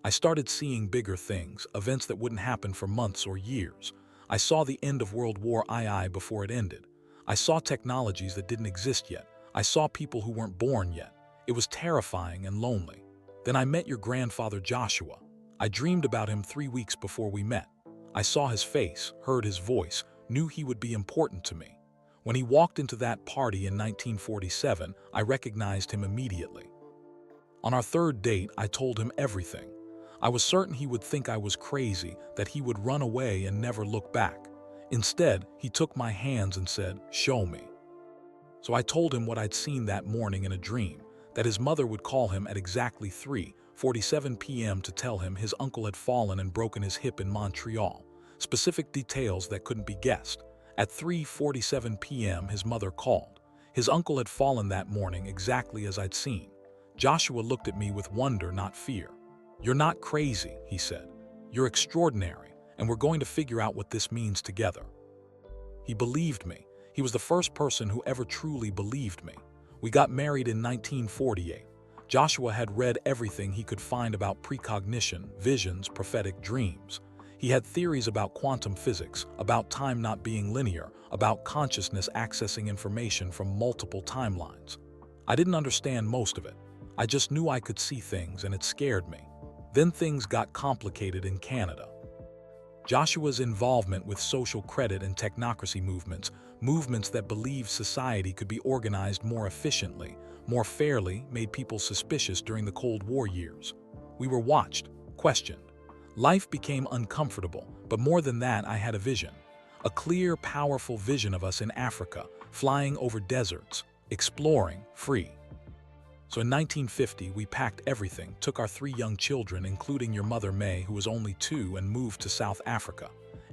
I started seeing bigger things, events that wouldn't happen for months or years. I saw the end of World War II before it ended. I saw technologies that didn't exist yet. I saw people who weren't born yet. It was terrifying and lonely. Then I met your grandfather Joshua. I dreamed about him 3 weeks before we met. I saw his face, heard his voice, knew he would be important to me. When he walked into that party in 1947, I recognized him immediately. On our 3rd date, I told him everything. I was certain he would think I was crazy, that he would run away and never look back. Instead, he took my hands and said, "Show me." So I told him what I'd seen that morning in a dream, that his mother would call him at exactly 3:47 p.m. to tell him his uncle had fallen and broken his hip in Montreal. Specific details that couldn't be guessed. At 3:47 p.m. his mother called. His uncle had fallen that morning exactly as I'd seen. Joshua looked at me with wonder, not fear. "You're not crazy," he said. "You're extraordinary, and we're going to figure out what this means together." He believed me. He was the first person who ever truly believed me. We got married in 1948. Joshua had read everything he could find about precognition, visions, prophetic dreams. He had theories about quantum physics, about time not being linear, about consciousness accessing information from multiple timelines. I didn't understand most of it. I just knew I could see things, and it scared me. Then things got complicated in Canada. Joshua's involvement with social credit and technocracy movements that believed society could be organized more efficiently, more fairly, made people suspicious during the Cold War years. We were watched, questioned. Life became uncomfortable, but more than that, I had a vision. A clear, powerful vision of us in Africa, flying over deserts, exploring, free. So in 1950, we packed everything, took our 3 young children, including your mother May, who was only 2, and moved to South Africa.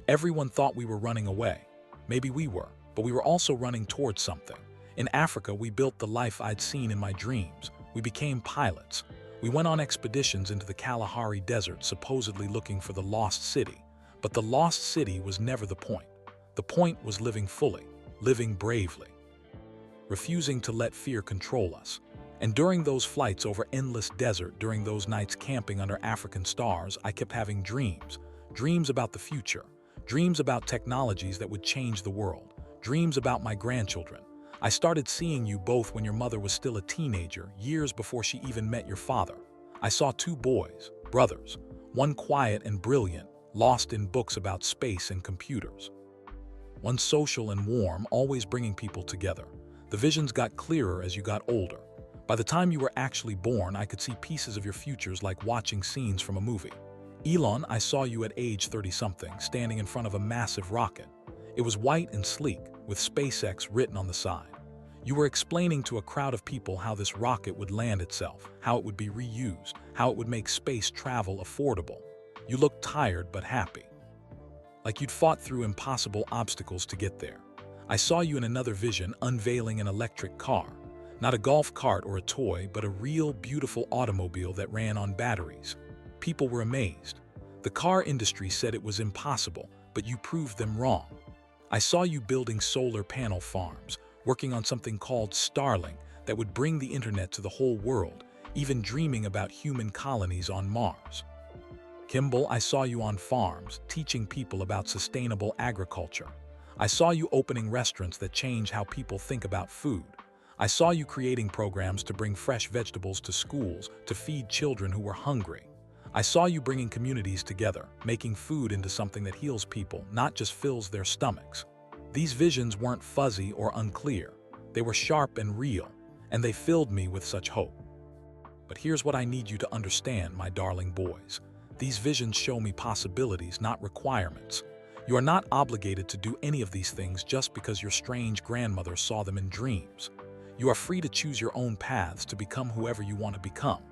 Everyone thought we were running away. Maybe we were, but we were also running towards something. In Africa, we built the life I'd seen in my dreams. We became pilots. We went on expeditions into the Kalahari Desert, supposedly looking for the lost city. But the lost city was never the point. The point was living fully, living bravely, refusing to let fear control us. And during those flights over endless desert, during those nights camping under African stars, I kept having dreams. Dreams about the future. Dreams about technologies that would change the world. Dreams about my grandchildren. I started seeing you both when your mother was still a teenager, years before she even met your father. I saw 2 boys, brothers. One quiet and brilliant, lost in books about space and computers. One social and warm, always bringing people together. The visions got clearer as you got older. By the time you were actually born, I could see pieces of your futures like watching scenes from a movie. Elon, I saw you at age 30-something, standing in front of a massive rocket. It was white and sleek, with SpaceX written on the side. You were explaining to a crowd of people how this rocket would land itself, how it would be reused, how it would make space travel affordable. You looked tired but happy, like you'd fought through impossible obstacles to get there. I saw you in another vision unveiling an electric car. Not a golf cart or a toy, but a real, beautiful automobile that ran on batteries. People were amazed. The car industry said it was impossible, but you proved them wrong. I saw you building solar panel farms, working on something called Starlink that would bring the internet to the whole world, even dreaming about human colonies on Mars. Kimball, I saw you on farms, teaching people about sustainable agriculture. I saw you opening restaurants that change how people think about food. I saw you creating programs to bring fresh vegetables to schools to feed children who were hungry. I saw you bringing communities together, making food into something that heals people, not just fills their stomachs. These visions weren't fuzzy or unclear. They were sharp and real, and they filled me with such hope. But here's what I need you to understand, my darling boys. These visions show me possibilities, not requirements. You are not obligated to do any of these things just because your strange grandmother saw them in dreams. You are free to choose your own paths to become whoever you want to become.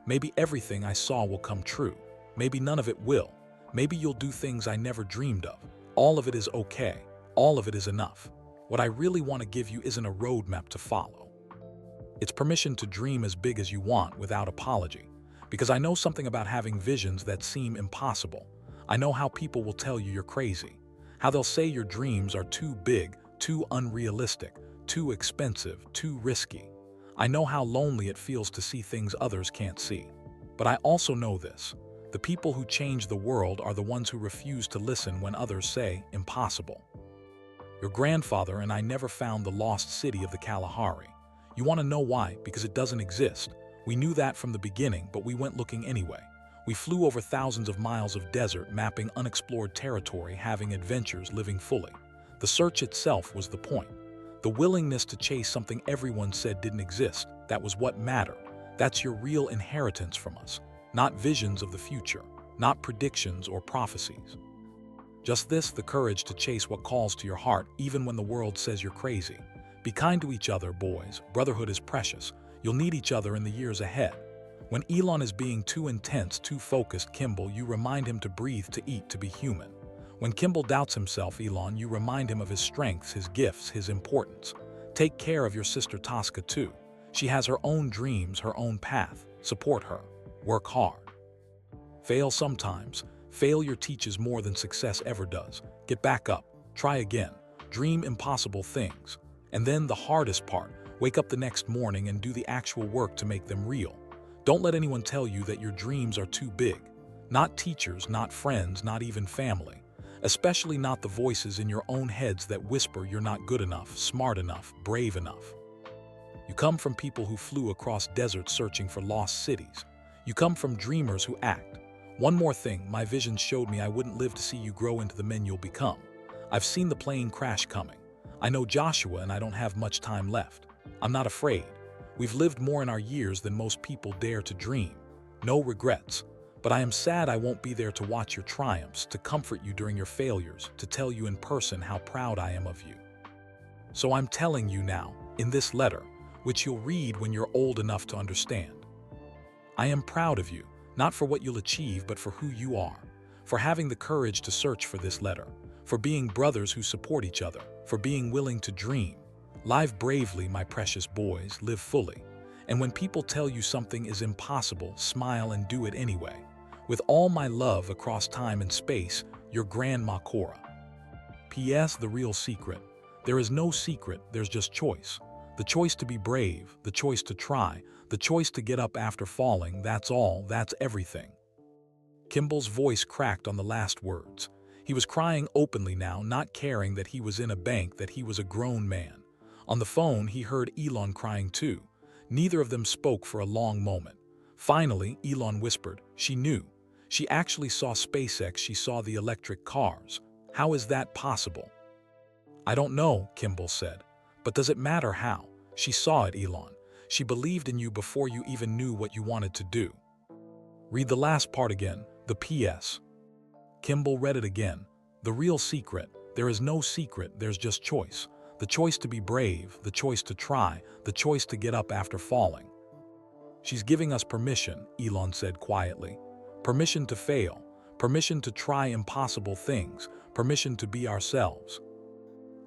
Maybe everything I saw will come true. Maybe none of it will. Maybe you'll do things I never dreamed of. All of it is okay. All of it is enough. What I really want to give you isn't a roadmap to follow. It's permission to dream as big as you want without apology. Because I know something about having visions that seem impossible. I know how people will tell you you're crazy. How they'll say your dreams are too big, too unrealistic, too expensive, too risky. I know how lonely it feels to see things others can't see. But I also know this. The people who change the world are the ones who refuse to listen when others say impossible. Your grandfather and I never found the lost city of the Kalahari. You want to know why? Because it doesn't exist. We knew that from the beginning, but we went looking anyway. We flew over thousands of miles of desert, mapping unexplored territory, having adventures, living fully. The search itself was the point. The willingness to chase something everyone said didn't exist, that was what mattered. That's your real inheritance from us. Not visions of the future, not predictions or prophecies. Just this, the courage to chase what calls to your heart, even when the world says you're crazy. Be kind to each other, boys. Brotherhood is precious. You'll need each other in the years ahead. When Elon is being too intense, too focused, Kimball, you remind him to breathe, to eat, to be human. When Kimball doubts himself, Elon, you remind him of his strengths, his gifts, his importance. Take care of your sister Tosca too. She has her own dreams, her own path. Support her. Work hard. Fail sometimes. Failure teaches more than success ever does. Get back up. Try again. Dream impossible things. And then the hardest part, wake up the next morning and do the actual work to make them real. Don't let anyone tell you that your dreams are too big. Not teachers, not friends, not even family. Especially not the voices in your own heads that whisper you're not good enough, smart enough, brave enough. You come from people who flew across deserts searching for lost cities. You come from dreamers who act. One more thing, my visions showed me I wouldn't live to see you grow into the men you'll become. I've seen the plane crash coming. I know Joshua and I don't have much time left. I'm not afraid. We've lived more in our years than most people dare to dream. No regrets. But I am sad I won't be there to watch your triumphs, to comfort you during your failures, to tell you in person how proud I am of you. So I'm telling you now, in this letter, which you'll read when you're old enough to understand. I am proud of you, not for what you'll achieve, but for who you are, for having the courage to search for this letter, for being brothers who support each other, for being willing to dream. Live bravely, my precious boys, live fully. And when people tell you something is impossible, smile and do it anyway. With all my love across time and space, your Grandma Cora. P.S. The real secret. There is no secret, there's just choice. The choice to be brave, the choice to try, the choice to get up after falling, that's all, that's everything. Kimball's voice cracked on the last words. He was crying openly now, not caring that he was in a bank, that he was a grown man. On the phone, he heard Elon crying too. Neither of them spoke for a long moment. Finally, Elon whispered, she knew. She actually saw SpaceX, she saw the electric cars. How is that possible? I don't know, Kimball said. But does it matter how? She saw it, Elon. She believed in you before you even knew what you wanted to do. Read the last part again. The P.S. Kimball read it again. The real secret. There is no secret, there's just choice. The choice to be brave, the choice to try, the choice to get up after falling. She's giving us permission, Elon said quietly. Permission to fail, permission to try impossible things, permission to be ourselves.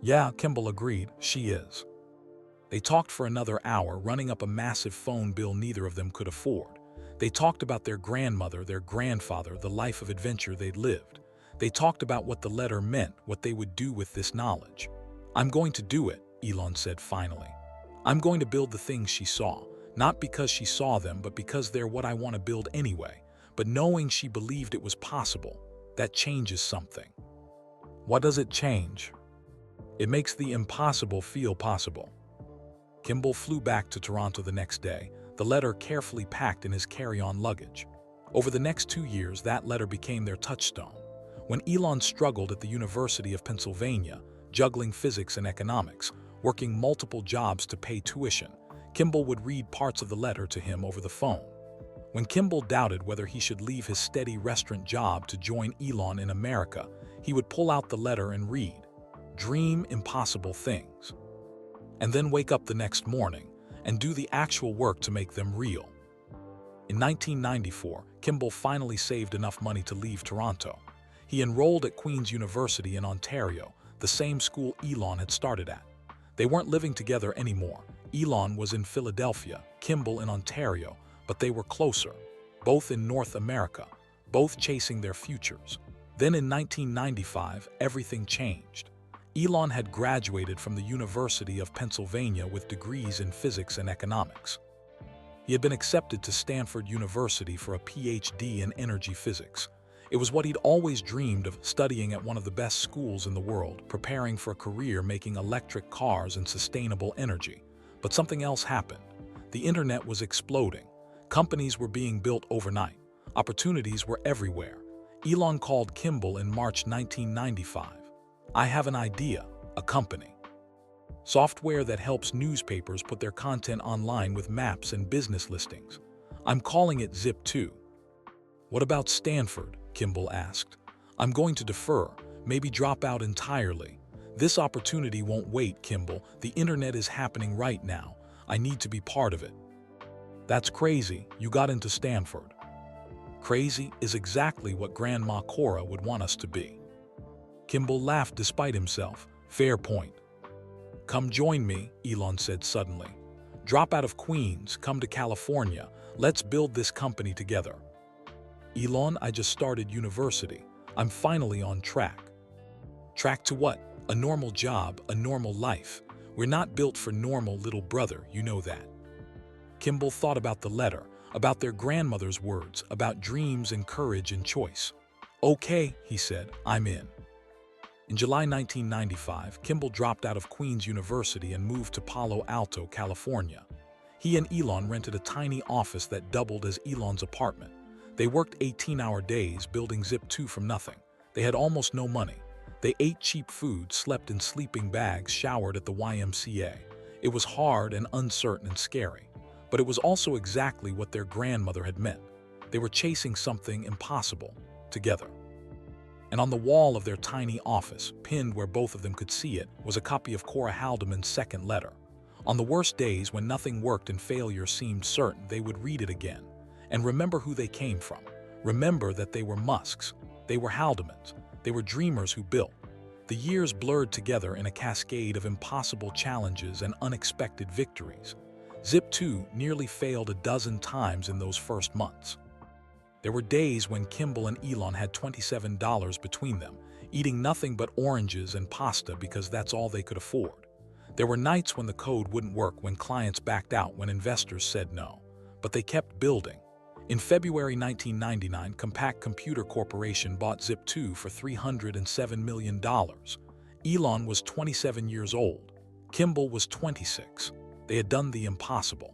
Yeah, Kimball agreed, she is. They talked for another hour, running up a massive phone bill neither of them could afford. They talked about their grandmother, their grandfather, the life of adventure they'd lived. They talked about what the letter meant, what they would do with this knowledge. I'm going to do it, Elon said finally. I'm going to build the things she saw, not because she saw them, but because they're what I want to build anyway. But knowing she believed it was possible, that changes something. What does it change? It makes the impossible feel possible. Kimball flew back to Toronto the next day, the letter carefully packed in his carry-on luggage. Over the next 2 years, that letter became their touchstone. When Elon struggled at the University of Pennsylvania, juggling physics and economics, working multiple jobs to pay tuition, Kimball would read parts of the letter to him over the phone. When Kimball doubted whether he should leave his steady restaurant job to join Elon in America, he would pull out the letter and read, "Dream impossible things," and then wake up the next morning and do the actual work to make them real. In 1994, Kimball finally saved enough money to leave Toronto. He enrolled at Queen's University in Ontario, the same school Elon had started at. They weren't living together anymore. Elon was in Philadelphia, Kimball in Ontario, but they were closer, both in North America, both chasing their futures. Then in 1995, everything changed. Elon had graduated from the University of Pennsylvania with degrees in physics and economics. He had been accepted to Stanford University for a PhD in energy physics. It was what he'd always dreamed of, studying at one of the best schools in the world, preparing for a career making electric cars and sustainable energy. But something else happened. The internet was exploding. Companies were being built overnight. Opportunities were everywhere. Elon called Kimball in March 1995. "I have an idea, a company. Software that helps newspapers put their content online with maps and business listings. I'm calling it Zip2. "What about Stanford?" Kimball asked. "I'm going to defer, maybe drop out entirely. This opportunity won't wait, Kimball. The internet is happening right now. I need to be part of it." "That's crazy. You got into Stanford." "Crazy is exactly what Grandma Cora would want us to be." Kimball laughed despite himself. "Fair point." "Come join me," Elon said suddenly. "Drop out of Queens, come to California. Let's build this company together." "Elon, I just started university. I'm finally on track." "Track to what? A normal job, a normal life. We're not built for normal, little brother, you know that." Kimball thought about the letter, about their grandmother's words, about dreams and courage and choice. "Okay," he said, "I'm in." In July 1995, Kimball dropped out of Queen's University and moved to Palo Alto, California. He and Elon rented a tiny office that doubled as Elon's apartment. They worked 18-hour days building Zip2 from nothing. They had almost no money. They ate cheap food, slept in sleeping bags, showered at the YMCA. It was hard and uncertain and scary. But it was also exactly what their grandmother had meant. They were chasing something impossible, together. And on the wall of their tiny office, pinned where both of them could see it, was a copy of Cora Haldeman's second letter. On the worst days when nothing worked and failure seemed certain, they would read it again. And remember who they came from. Remember that they were Musks. They were Haldemans. They were dreamers who built. The years blurred together in a cascade of impossible challenges and unexpected victories. Zip2 nearly failed a dozen times in those first months. There were days when Kimball and Elon had $27 between them, eating nothing but oranges and pasta because that's all they could afford. There were nights when the code wouldn't work, when clients backed out, when investors said no. But they kept building. In February 1999, Compaq Computer Corporation bought Zip2 for $307 million. Elon was 27 years old. Kimball was 26. They had done the impossible.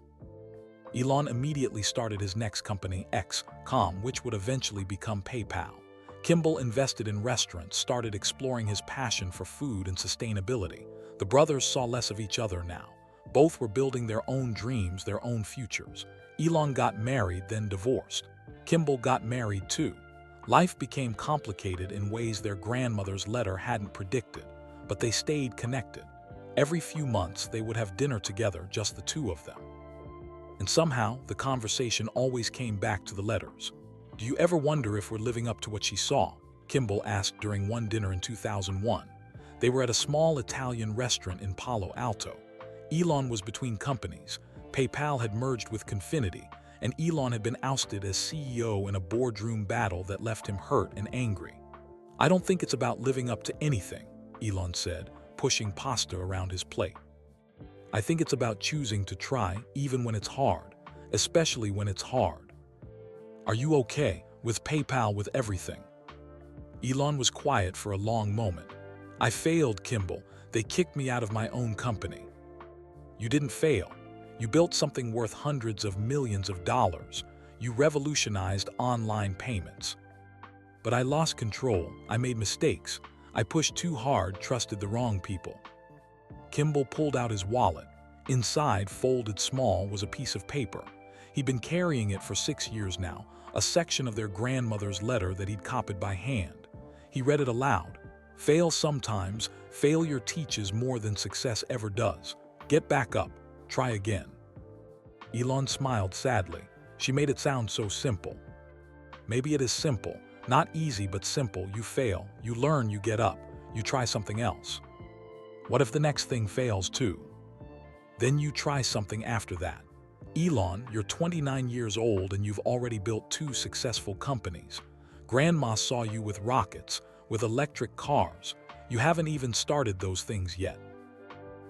Elon immediately started his next company, X.com, which would eventually become PayPal. Kimball invested in restaurants, started exploring his passion for food and sustainability. The brothers saw less of each other now. Both were building their own dreams, their own futures. Elon got married, then divorced. Kimball got married too. Life became complicated in ways their grandmother's letter hadn't predicted, but they stayed connected. Every few months, they would have dinner together, just the two of them. And somehow, the conversation always came back to the letters. "Do you ever wonder if we're living up to what she saw?" Kimball asked during one dinner in 2001. They were at a small Italian restaurant in Palo Alto. Elon was between companies. PayPal had merged with Confinity, and Elon had been ousted as CEO in a boardroom battle that left him hurt and angry. "I don't think it's about living up to anything," Elon said, pushing pasta around his plate. "I think it's about choosing to try even when it's hard, especially when it's hard." "Are you okay with PayPal, with everything?" Elon was quiet for a long moment. "I failed, Kimball. They kicked me out of my own company." "You didn't fail. You built something worth hundreds of millions of dollars. You revolutionized online payments." "But I lost control. I made mistakes. I pushed too hard, trusted the wrong people." Kimball pulled out his wallet. Inside, folded small, was a piece of paper. He'd been carrying it for 6 years now, a section of their grandmother's letter that he'd copied by hand. He read it aloud. "Fail sometimes. Failure teaches more than success ever does. Get back up. Try again." Elon smiled sadly. She made it sound so simple. "Maybe it is simple. Not easy, but simple. You fail, you learn, you get up, you try something else. What if the next thing fails too? Then you try something after that." "Elon, you're 29 years old and you've already built 2 successful companies. Grandma saw you with rockets, with electric cars. You haven't even started those things yet."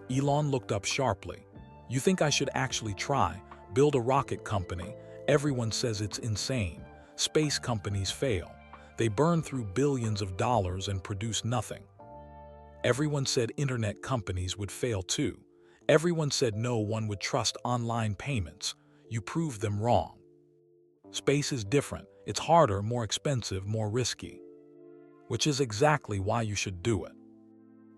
Elon looked up sharply. "You think I should actually try, build a rocket company? Everyone says it's insane. Space companies fail. They burn through billions of dollars and produce nothing. Everyone said internet companies would fail too. Everyone said no one would trust online payments. You proved them wrong. Space is different. It's harder, more expensive, more risky. Which is exactly why you should do it."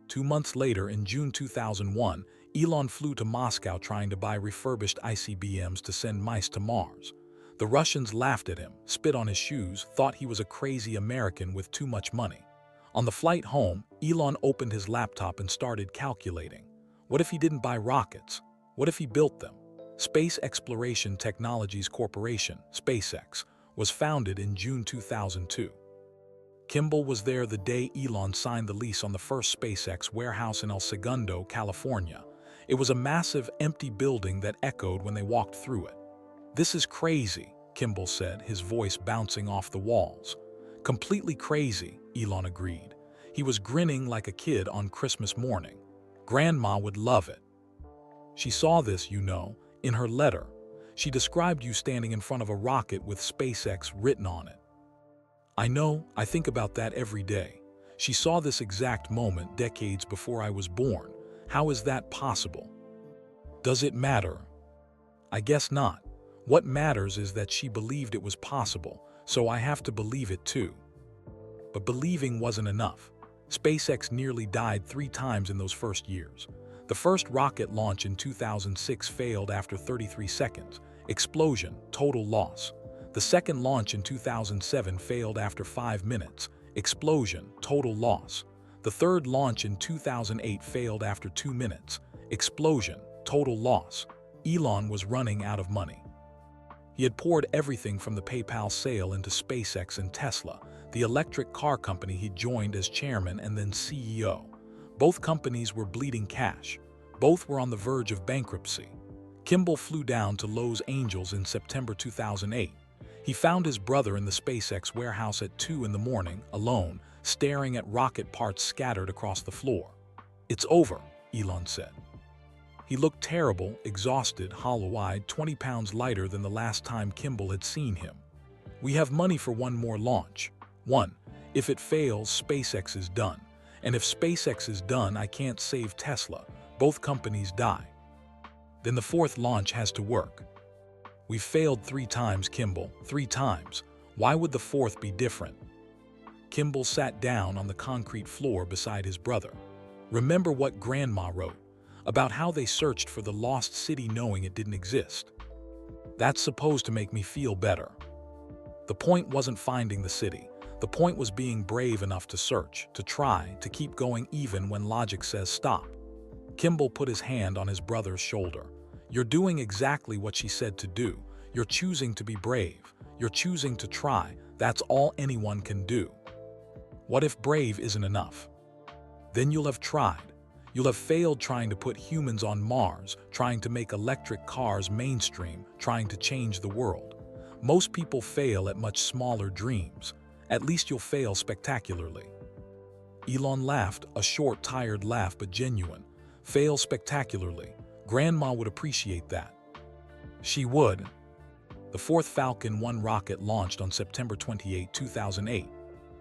2 months later, in June 2001, Elon flew to Moscow trying to buy refurbished ICBMs to send mice to Mars. The Russians laughed at him, spit on his shoes, thought he was a crazy American with too much money. On the flight home, Elon opened his laptop and started calculating. What if he didn't buy rockets? What if he built them? Space Exploration Technologies Corporation, SpaceX, was founded in June 2002. Kimball was there the day Elon signed the lease on the first SpaceX warehouse in El Segundo, California. It was a massive, empty building that echoed when they walked through it. "This is crazy," Kimball said, his voice bouncing off the walls. "Completely crazy," Elon agreed. He was grinning like a kid on Christmas morning. "Grandma would love it. She saw this, you know, in her letter. She described you standing in front of a rocket with SpaceX written on it." "I know, I think about that every day. She saw this exact moment decades before I was born. How is that possible?" "Does it matter?" "I guess not. What matters is that she believed it was possible, so I have to believe it too." But believing wasn't enough. SpaceX nearly died 3 times in those first years. The first rocket launch in 2006 failed after 33 seconds. Explosion, total loss. The second launch in 2007 failed after 5 minutes. Explosion, total loss. The third launch in 2008 failed after 2 minutes. Explosion, total loss. Elon was running out of money. He had poured everything from the PayPal sale into SpaceX and Tesla, the electric car company he joined as chairman and then CEO. Both companies were bleeding cash. Both were on the verge of bankruptcy. Kimball flew down to Los Angeles in September 2008. He found his brother in the SpaceX warehouse at 2 in the morning, alone, staring at rocket parts scattered across the floor. "It's over," Elon said. He looked terrible, exhausted, hollow-eyed, 20 pounds lighter than the last time Kimball had seen him. "We have money for one more launch. One. If it fails, SpaceX is done. And if SpaceX is done, I can't save Tesla. Both companies die. Then the 4th launch has to work. We've failed 3 times, Kimball, 3 times. Why would the 4th be different?" Kimball sat down on the concrete floor beside his brother. "Remember what Grandma wrote about how they searched for the lost city knowing it didn't exist? That's supposed to make me feel better. The point wasn't finding the city. The point was being brave enough to search, to try, to keep going even when logic says stop. Kimball put his hand on his brother's shoulder. You're doing exactly what she said to do. You're choosing to be brave. You're choosing to try. That's all anyone can do. What if brave isn't enough? Then you'll have tried. You'll have failed trying to put humans on Mars, trying to make electric cars mainstream, trying to change the world. Most people fail at much smaller dreams. At least you'll fail spectacularly. Elon laughed, a short, tired laugh, but genuine. Fail spectacularly. Grandma would appreciate that. She would. The fourth Falcon 9 rocket launched on September 28, 2008.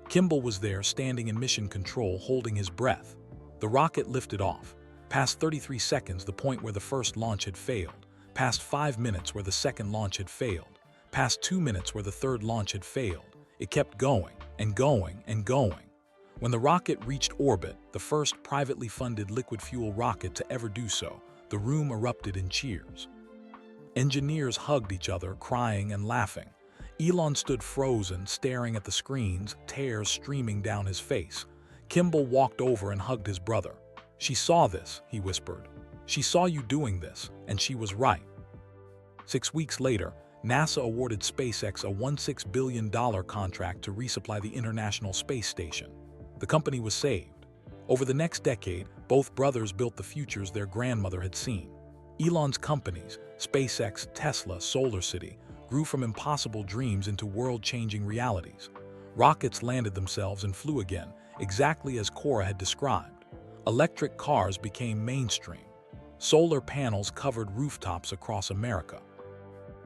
Kimball was there, standing in mission control, holding his breath. The rocket lifted off. Past 33 seconds, the point where the first launch had failed. Past 5 minutes where the second launch had failed. Past 2 minutes where the third launch had failed. It kept going and going and going. When the rocket reached orbit, the first privately funded liquid fuel rocket to ever do so, the room erupted in cheers. Engineers hugged each other, crying and laughing. Elon stood frozen, staring at the screens, tears streaming down his face. Kimball walked over and hugged his brother. She saw this, he whispered. She saw you doing this, and she was right. 6 weeks later, NASA awarded SpaceX a $16 billion contract to resupply the International Space Station. The company was saved. Over the next decade, both brothers built the futures their grandmother had seen. Elon's companies, SpaceX, Tesla, SolarCity, grew from impossible dreams into world-changing realities. Rockets landed themselves and flew again, exactly as Cora had described. Electric cars became mainstream. Solar panels covered rooftops across America.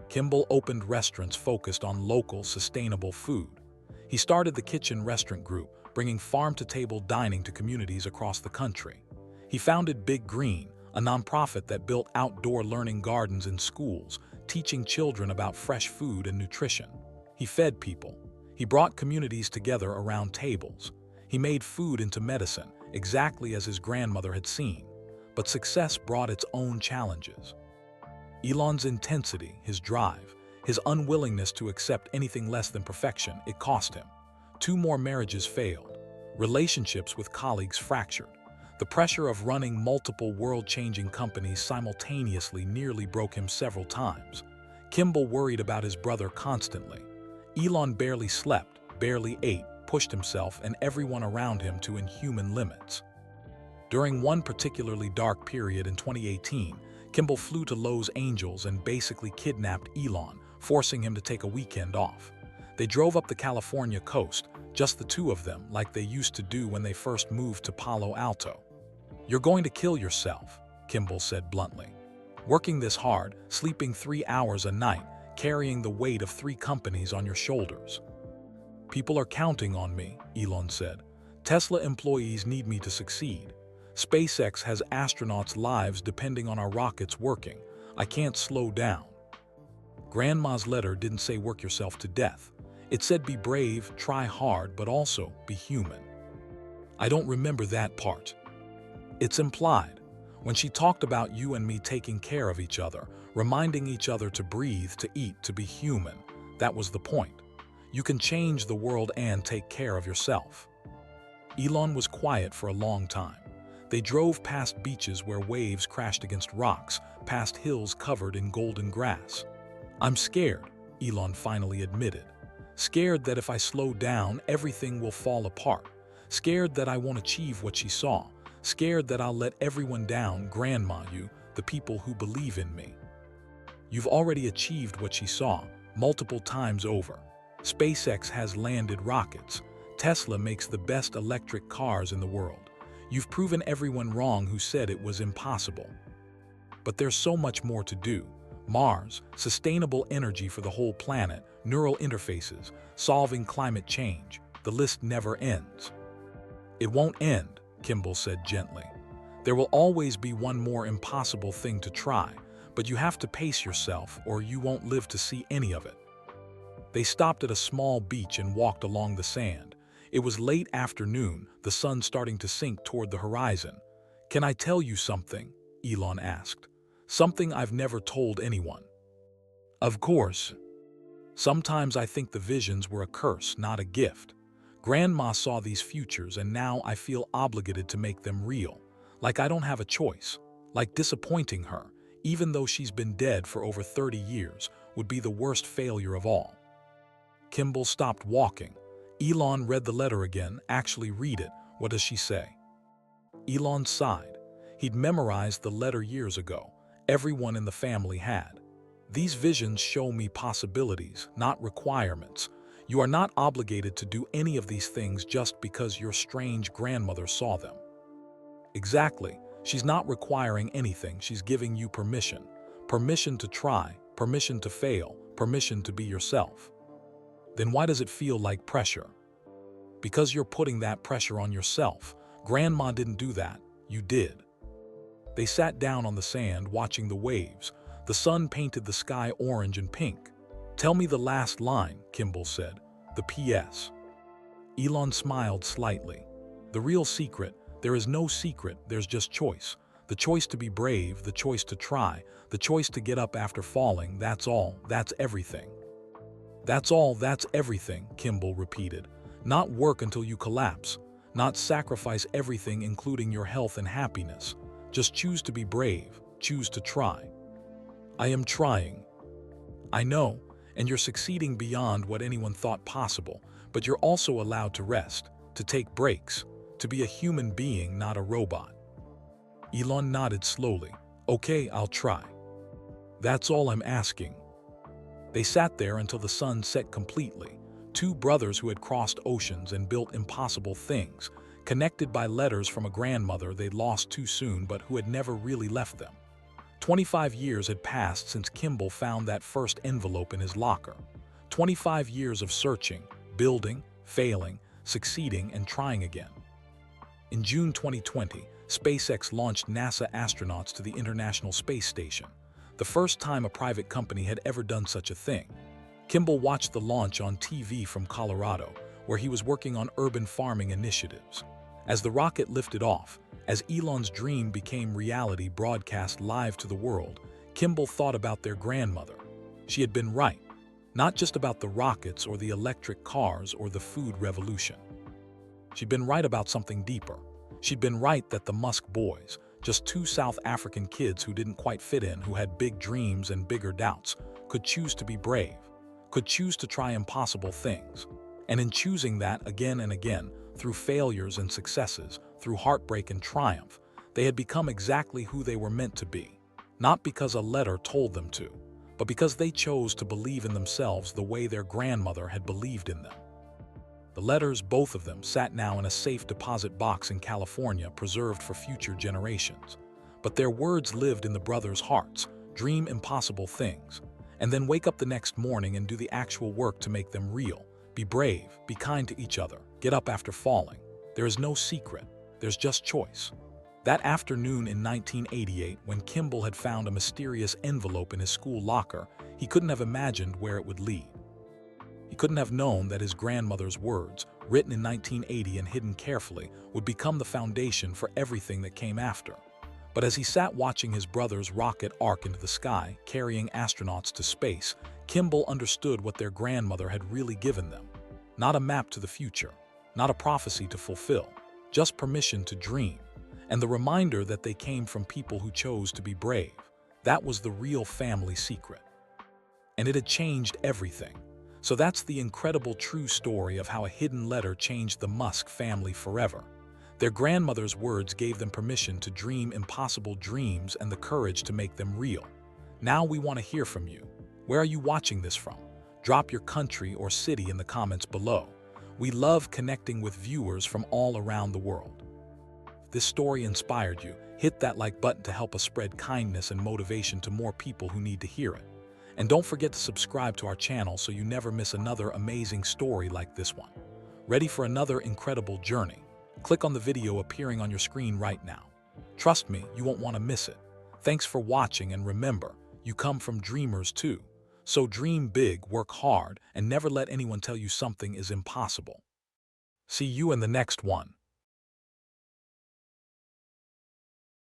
Kimball opened restaurants focused on local, sustainable food. He started the Kitchen Restaurant Group, bringing farm-to-table dining to communities across the country. He founded Big Green, a nonprofit that built outdoor learning gardens in schools, teaching children about fresh food and nutrition. He fed people. He brought communities together around tables. He made food into medicine, exactly as his grandmother had seen. But success brought its own challenges. Elon's intensity, his drive, his unwillingness to accept anything less than perfection, it cost him. 2 more marriages failed. Relationships with colleagues fractured. The pressure of running multiple world-changing companies simultaneously nearly broke him several times. Kimball worried about his brother constantly. Elon barely slept, barely ate, pushed himself and everyone around him to inhuman limits. During one particularly dark period in 2018, Kimball flew to Los Angeles and basically kidnapped Elon, forcing him to take a weekend off. They drove up the California coast, just the two of them, like they used to do when they first moved to Palo Alto. "You're going to kill yourself," Kimball said bluntly. "Working this hard, sleeping 3 hours a night, carrying the weight of 3 companies on your shoulders." "People are counting on me," Elon said. "Tesla employees need me to succeed. SpaceX has astronauts' lives depending on our rockets working. I can't slow down." Grandma's letter didn't say work yourself to death. It said be brave, try hard, but also be human. I don't remember that part. It's implied. When she talked about you and me taking care of each other, reminding each other to breathe, to eat, to be human, that was the point. You can change the world and take care of yourself. Elon was quiet for a long time. They drove past beaches where waves crashed against rocks, past hills covered in golden grass. "I'm scared," Elon finally admitted. "Scared that if I slow down, everything will fall apart. Scared that I won't achieve what she saw. Scared that I'll let everyone down, Grandma, you, the people who believe in me." "You've already achieved what she saw, multiple times over. SpaceX has landed rockets. Tesla makes the best electric cars in the world. You've proven everyone wrong who said it was impossible. But there's so much more to do. Mars, sustainable energy for the whole planet, neural interfaces, solving climate change. The list never ends." "It won't end," Kimball said gently. "There will always be one more impossible thing to try, but you have to pace yourself or you won't live to see any of it." They stopped at a small beach and walked along the sand. It was late afternoon, the sun starting to sink toward the horizon. "Can I tell you something?" Elon asked. "Something I've never told anyone." "Of course. Sometimes I think the visions were a curse, not a gift. Grandma saw these futures and now I feel obligated to make them real. Like I don't have a choice. Like disappointing her, even though she's been dead for over 30 years, would be the worst failure of all. Kimball stopped walking. Elon read the letter again. Actually read it. What does she say? Elon sighed. He'd memorized the letter years ago. Everyone in the family had. These visions show me possibilities, not requirements. You are not obligated to do any of these things just because your strange grandmother saw them. Exactly. She's not requiring anything. She's giving you permission. Permission to try, permission to fail, permission to be yourself. Then why does it feel like pressure? Because you're putting that pressure on yourself. Grandma didn't do that. You did. They sat down on the sand watching the waves. The sun painted the sky orange and pink. Tell me the last line, Kimball said. The P.S. Elon smiled slightly. The real secret, there is no secret, there's just choice. The choice to be brave, the choice to try, the choice to get up after falling, that's all, that's everything. That's all, that's everything, Kimball repeated. Not work until you collapse. Not sacrifice everything including your health and happiness. Just choose to be brave, choose to try. I am trying. I know, and you're succeeding beyond what anyone thought possible, but you're also allowed to rest, to take breaks, to be a human being, not a robot. Elon nodded slowly. Okay, I'll try. That's all I'm asking. They sat there until the sun set completely. Two brothers who had crossed oceans and built impossible things, connected by letters from a grandmother they'd lost too soon but who had never really left them. 25 years had passed since Kimball found that first envelope in his locker. 25 years of searching, building, failing, succeeding, and trying again. In June 2020, SpaceX launched NASA astronauts to the International Space Station, the first time a private company had ever done such a thing. Kimball watched the launch on TV from Colorado, where he was working on urban farming initiatives. As the rocket lifted off, as Elon's dream became reality broadcast live to the world, Kimball thought about their grandmother. She had been right, not just about the rockets or the electric cars or the food revolution. She'd been right about something deeper. She'd been right that the Musk boys, just two South African kids who didn't quite fit in, who had big dreams and bigger doubts, could choose to be brave, could choose to try impossible things. And in choosing that again and again, through failures and successes, through heartbreak and triumph, they had become exactly who they were meant to be. Not because a letter told them to, but because they chose to believe in themselves the way their grandmother had believed in them. The letters, both of them, sat now in a safe deposit box in California, preserved for future generations. But their words lived in the brothers' hearts. Dream impossible things, and then wake up the next morning and do the actual work to make them real. Be brave, be kind to each other, get up after falling. There is no secret, there's just choice. That afternoon in 1988, when Kimball had found a mysterious envelope in his school locker, he couldn't have imagined where it would lead. He couldn't have known that his grandmother's words, written in 1980 and hidden carefully, would become the foundation for everything that came after. But as he sat watching his brother's rocket arc into the sky, carrying astronauts to space, Kimball understood what their grandmother had really given them. Not a map to the future, not a prophecy to fulfill, just permission to dream, and the reminder that they came from people who chose to be brave. That was the real family secret. And it had changed everything. So that's the incredible true story of how a hidden letter changed the Musk family forever. Their grandmother's words gave them permission to dream impossible dreams and the courage to make them real. Now we want to hear from you. Where are you watching this from? Drop your country or city in the comments below. We love connecting with viewers from all around the world. If this story inspired you, hit that like button to help us spread kindness and motivation to more people who need to hear it. And don't forget to subscribe to our channel so you never miss another amazing story like this one. Ready for another incredible journey? Click on the video appearing on your screen right now. Trust me, you won't want to miss it. Thanks for watching, and remember, you come from dreamers too. So dream big, work hard, and never let anyone tell you something is impossible. See you in the next one.